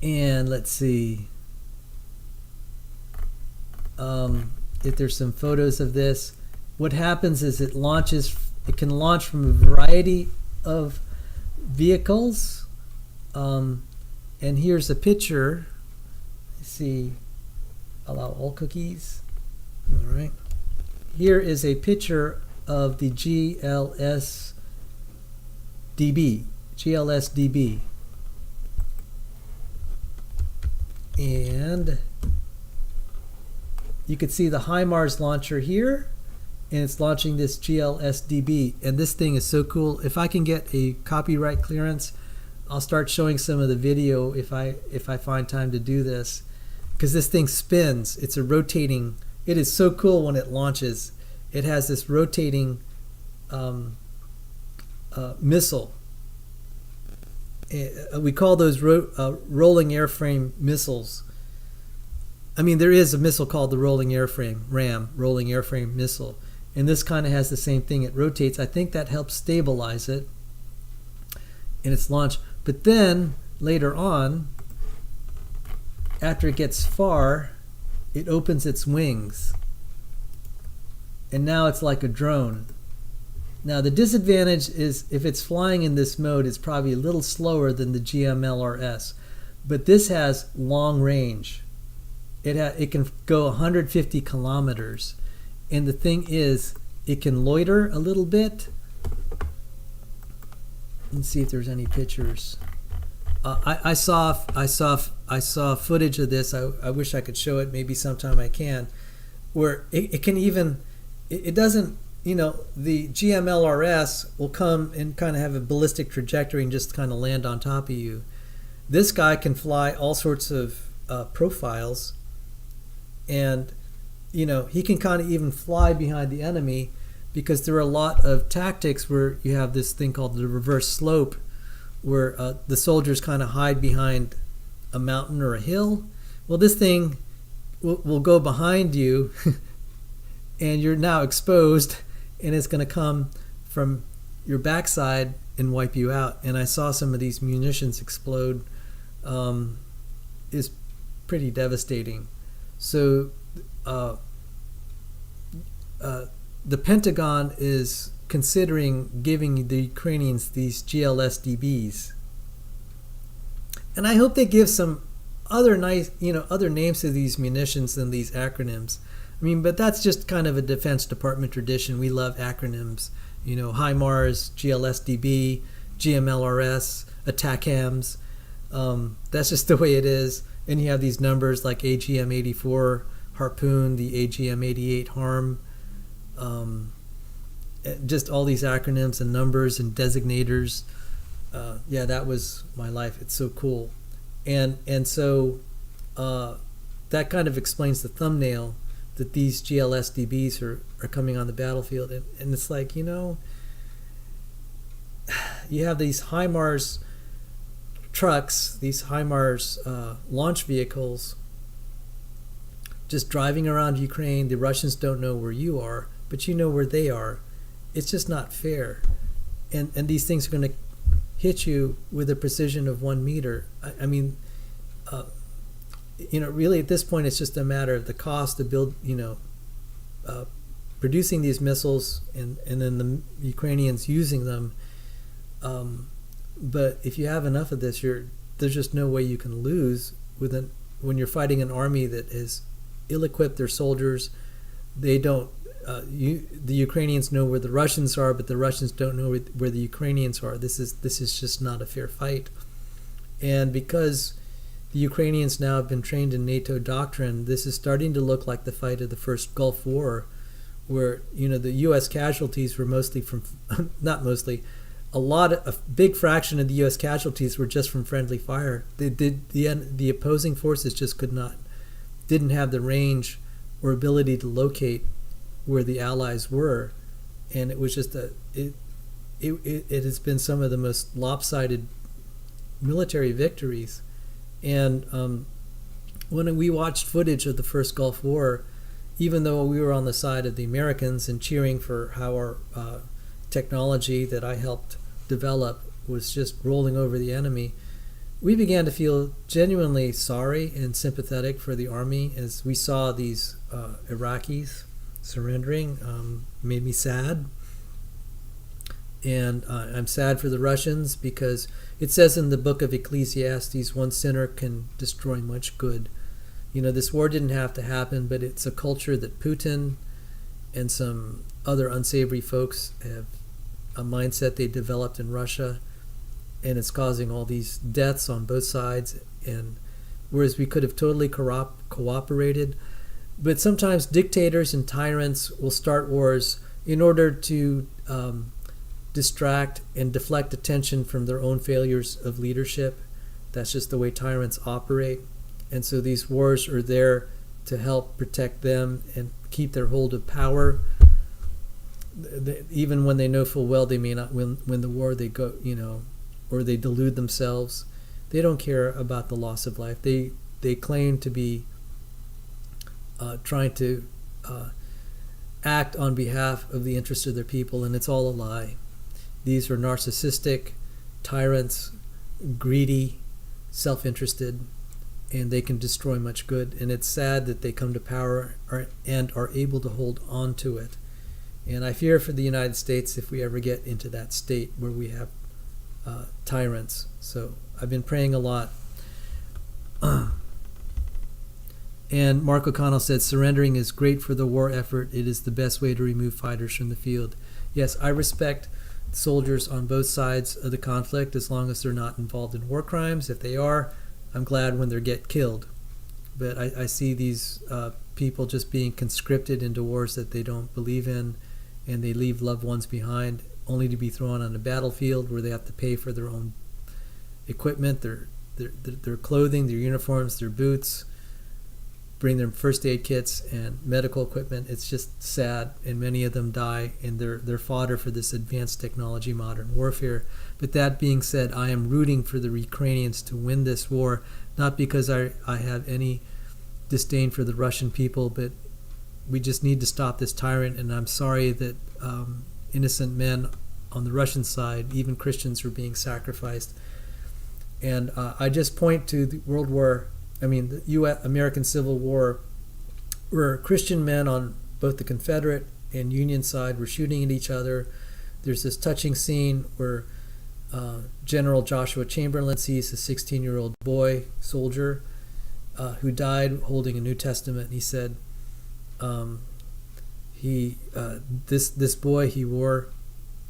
And let's see. If there's some photos of this. What happens is it can launch from a variety of vehicles. And here's a picture. Let's see. Allow all cookies. All right. Here is a picture of the GLSDB. And you can see the HIMARS launcher here, and it's launching this GLSDB. And this thing is so cool. If I can get a copyright clearance, I'll start showing some of the video if I find time to do this, because this thing spins. It's a rotating. It is so cool when it launches. It has this rotating missile. We call those rolling airframe missiles. I mean, there is a missile called the rolling airframe, RAM, rolling airframe missile. And this kind of has the same thing. It rotates. I think that helps stabilize it in its launch. But then, later on, after it gets far, it opens its wings. And now it's like a drone. Now the disadvantage is if it's flying in this mode, it's probably a little slower than the GMLRS. But this has long range. It can go 150 kilometers. And the thing is, it can loiter a little bit. Let's see if there's any pictures. I saw footage of this. I wish I could show it. Maybe sometime I can. Where it can even, it doesn't, the GMLRS will come and kind of have a ballistic trajectory and just kind of land on top of you. This guy can fly all sorts of profiles, and he can kind of even fly behind the enemy, because there are a lot of tactics where you have this thing called the reverse slope, where the soldiers kind of hide behind a mountain or a hill. Well, this thing will go behind you and you're now exposed, and it's going to come from your backside and wipe you out. And I saw some of these munitions explode. Is pretty devastating. So the Pentagon is considering giving the Ukrainians these GLSDBs, and I hope they give some other nice, other names to these munitions than these acronyms. I mean, but that's just kind of a Defense Department tradition. We love acronyms. HIMARS, GLSDB, GMLRS, ATACMS. That's just the way it is. And you have these numbers like AGM-84 Harpoon, the AGM-88 Harm. Just all these acronyms and numbers and designators. Yeah, that was my life. It's so cool. And so that kind of explains the thumbnail, that these GLSDBs are coming on the battlefield. And it's like, you have these HIMARS trucks, these HIMARS launch vehicles just driving around Ukraine. The Russians don't know where you are, but you know where they are. it's just not fair. And these things are going to hit you with a precision of 1 meter. I mean, really at this point, it's just a matter of the cost to build, producing these missiles and then the Ukrainians using them. But if you have enough of this, there's just no way you can lose when you're fighting an army that is ill-equipped. Their soldiers, they don't. The Ukrainians know where the Russians are, but the Russians don't know where the Ukrainians are. This is just not a fair fight. And because the Ukrainians now have been trained in NATO doctrine, this is starting to look like the fight of the first Gulf War, where the U.S. casualties were mostly from, not mostly, a big fraction of the U.S. casualties were just from friendly fire. The opposing forces just didn't have the range or ability to locate where the Allies were, and it was just it has been some of the most lopsided military victories. And when we watched footage of the first Gulf War, even though we were on the side of the Americans and cheering for how our technology that I helped develop was just rolling over the enemy, we began to feel genuinely sorry and sympathetic for the army as we saw these Iraqis surrendering. Made me sad. And I'm sad for the Russians because it says in the book of Ecclesiastes, one sinner can destroy much good. This war didn't have to happen, but it's a culture that Putin and some other unsavory folks have a mindset they developed in Russia, and it's causing all these deaths on both sides. And whereas we could have totally cooperated, but sometimes dictators and tyrants will start wars in order to distract and deflect attention from their own failures of leadership. That's just the way tyrants operate. And so these wars are there to help protect them and keep their hold of power. Even when they know full well they may not win the war, they go, or they delude themselves. They don't care about the loss of life. They claim to be trying to act on behalf of the interests of their people, and it's all a lie. These are narcissistic tyrants, greedy, self-interested, and they can destroy much good. And it's sad that they come to power and are able to hold on to it. And I fear for the United States if we ever get into that state where we have tyrants. So I've been praying a lot. And Mark O'Connell said, surrendering is great for the war effort. It is the best way to remove fighters from the field. Yes, I respect soldiers on both sides of the conflict as long as they're not involved in war crimes. If they are, I'm glad when they get killed. But I see these people just being conscripted into wars that they don't believe in, and they leave loved ones behind only to be thrown on a battlefield where they have to pay for their own equipment, their clothing, their uniforms, their boots, bring their first aid kits and medical equipment. It's just sad, and many of them die, and they're fodder for this advanced technology, modern warfare. But that being said, I am rooting for the Ukrainians to win this war, not because I have any disdain for the Russian people, but we just need to stop this tyrant. And I'm sorry that innocent men on the Russian side, even Christians, are being sacrificed. And I just point to the the U.S. American Civil War, where Christian men on both the Confederate and Union side were shooting at each other. There's this touching scene where General Joshua Chamberlain sees a 16-year-old boy soldier who died holding a New Testament. And he said, this boy, he wore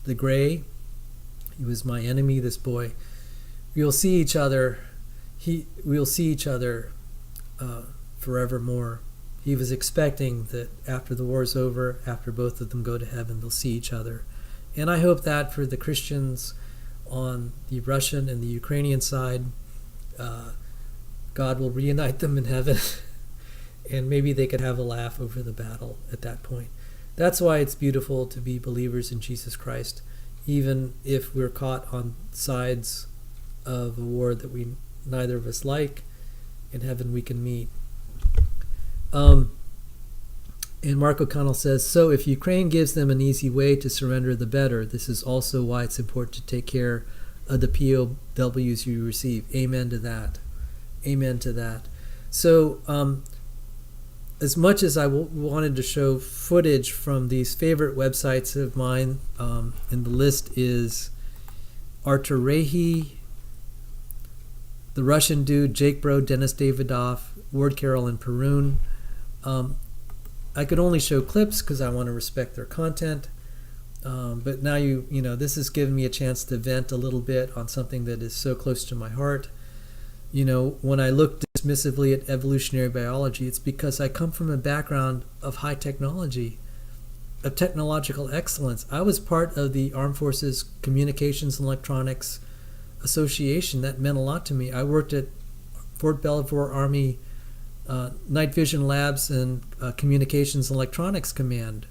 the gray. He was my enemy. This boy, we'll see each other. We'll see each other forevermore. He was expecting that after the war is over, after both of them go to heaven, they'll see each other. And I hope that for the Christians on the Russian and the Ukrainian side, God will reunite them in heaven, and maybe they could have a laugh over the battle at that point. That's why it's beautiful to be believers in Jesus Christ, even if we're caught on sides of a war that neither of us like. In heaven we can meet. And Mark O'Connell says, so if Ukraine gives them an easy way to surrender, the better. This is also why it's important to take care of the POWs you receive. Amen to that. Amen to that. So as much as I wanted to show footage from these favorite websites of mine, and the list is Artur Rehi, the Russian dude, Jake Broe, Dennis Davidov, Ward Carroll, and Perun. I could only show clips because I want to respect their content. But now you know, this has given me a chance to vent a little bit on something that is so close to my heart. You know, when I look dismissively at evolutionary biology, it's because I come from a background of high technology, of technological excellence. I was part of the Armed Forces Communications and Electronics Association. That meant a lot to me. I worked at Fort Belvoir Army Night Vision Labs and Communications and Electronics Command.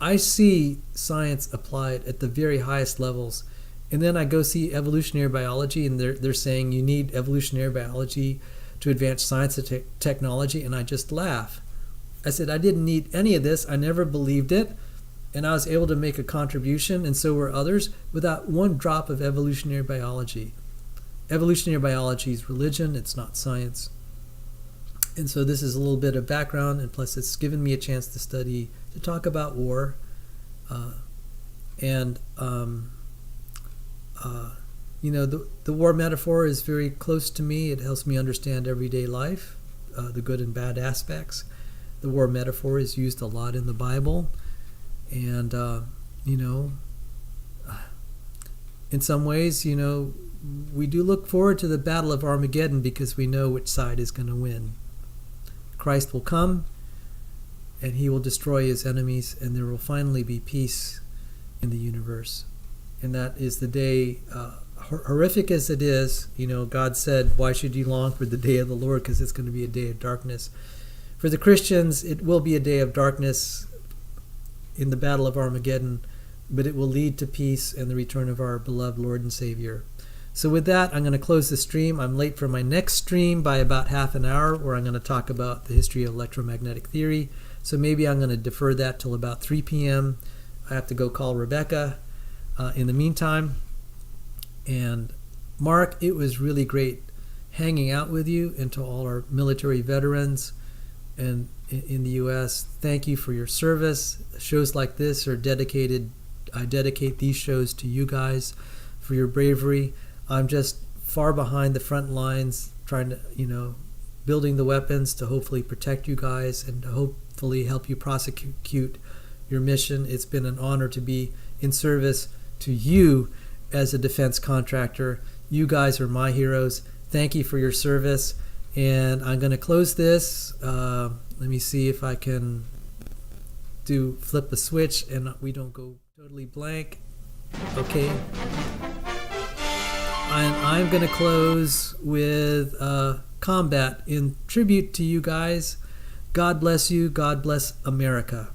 I see science applied at the very highest levels. And then I go see evolutionary biology, and they're saying you need evolutionary biology to advance science and technology, and I just laugh. I said I didn't need any of this. I never believed it, and I was able to make a contribution, and so were others, without one drop of evolutionary biology. Evolutionary biology is religion, it's not science. And so this is a little bit of background, and plus it's given me a chance to talk about war. You know, the war metaphor is very close to me. It helps me understand everyday life, the good and bad aspects. The war metaphor is used a lot in the Bible. And, you know, in some ways, you know, we do look forward to the Battle of Armageddon because we know which side is going to win. Christ will come, and he will destroy his enemies, and there will finally be peace in the universe. And that is the day, horrific as it is, you know, God said, why should you long for the day of the Lord? Because it's going to be a day of darkness. For the Christians, it will be a day of darkness in the Battle of Armageddon, but it will lead to peace and the return of our beloved Lord and Savior. So with that, I'm going to close the stream. I'm late for my next stream by about half an hour, where I'm going to talk about the history of electromagnetic theory. So maybe I'm going to defer that till about 3 p.m. I have to go call Rebecca in the meantime. And Mark, it was really great hanging out with you, and to all our military veterans and in the U.S., thank you for your service. Shows like this are dedicated. I dedicate these shows to you guys for your bravery. I'm just far behind the front lines, trying to, you know, building the weapons to hopefully protect you guys and to hopefully help you prosecute your mission. It's been an honor to be in service to you as a defense contractor. You guys are my heroes. Thank you for your service. And I'm going to close this. Let me see if I can flip a switch and we don't go totally blank. Okay. And I'm going to close with combat in tribute to you guys. God bless you. God bless America.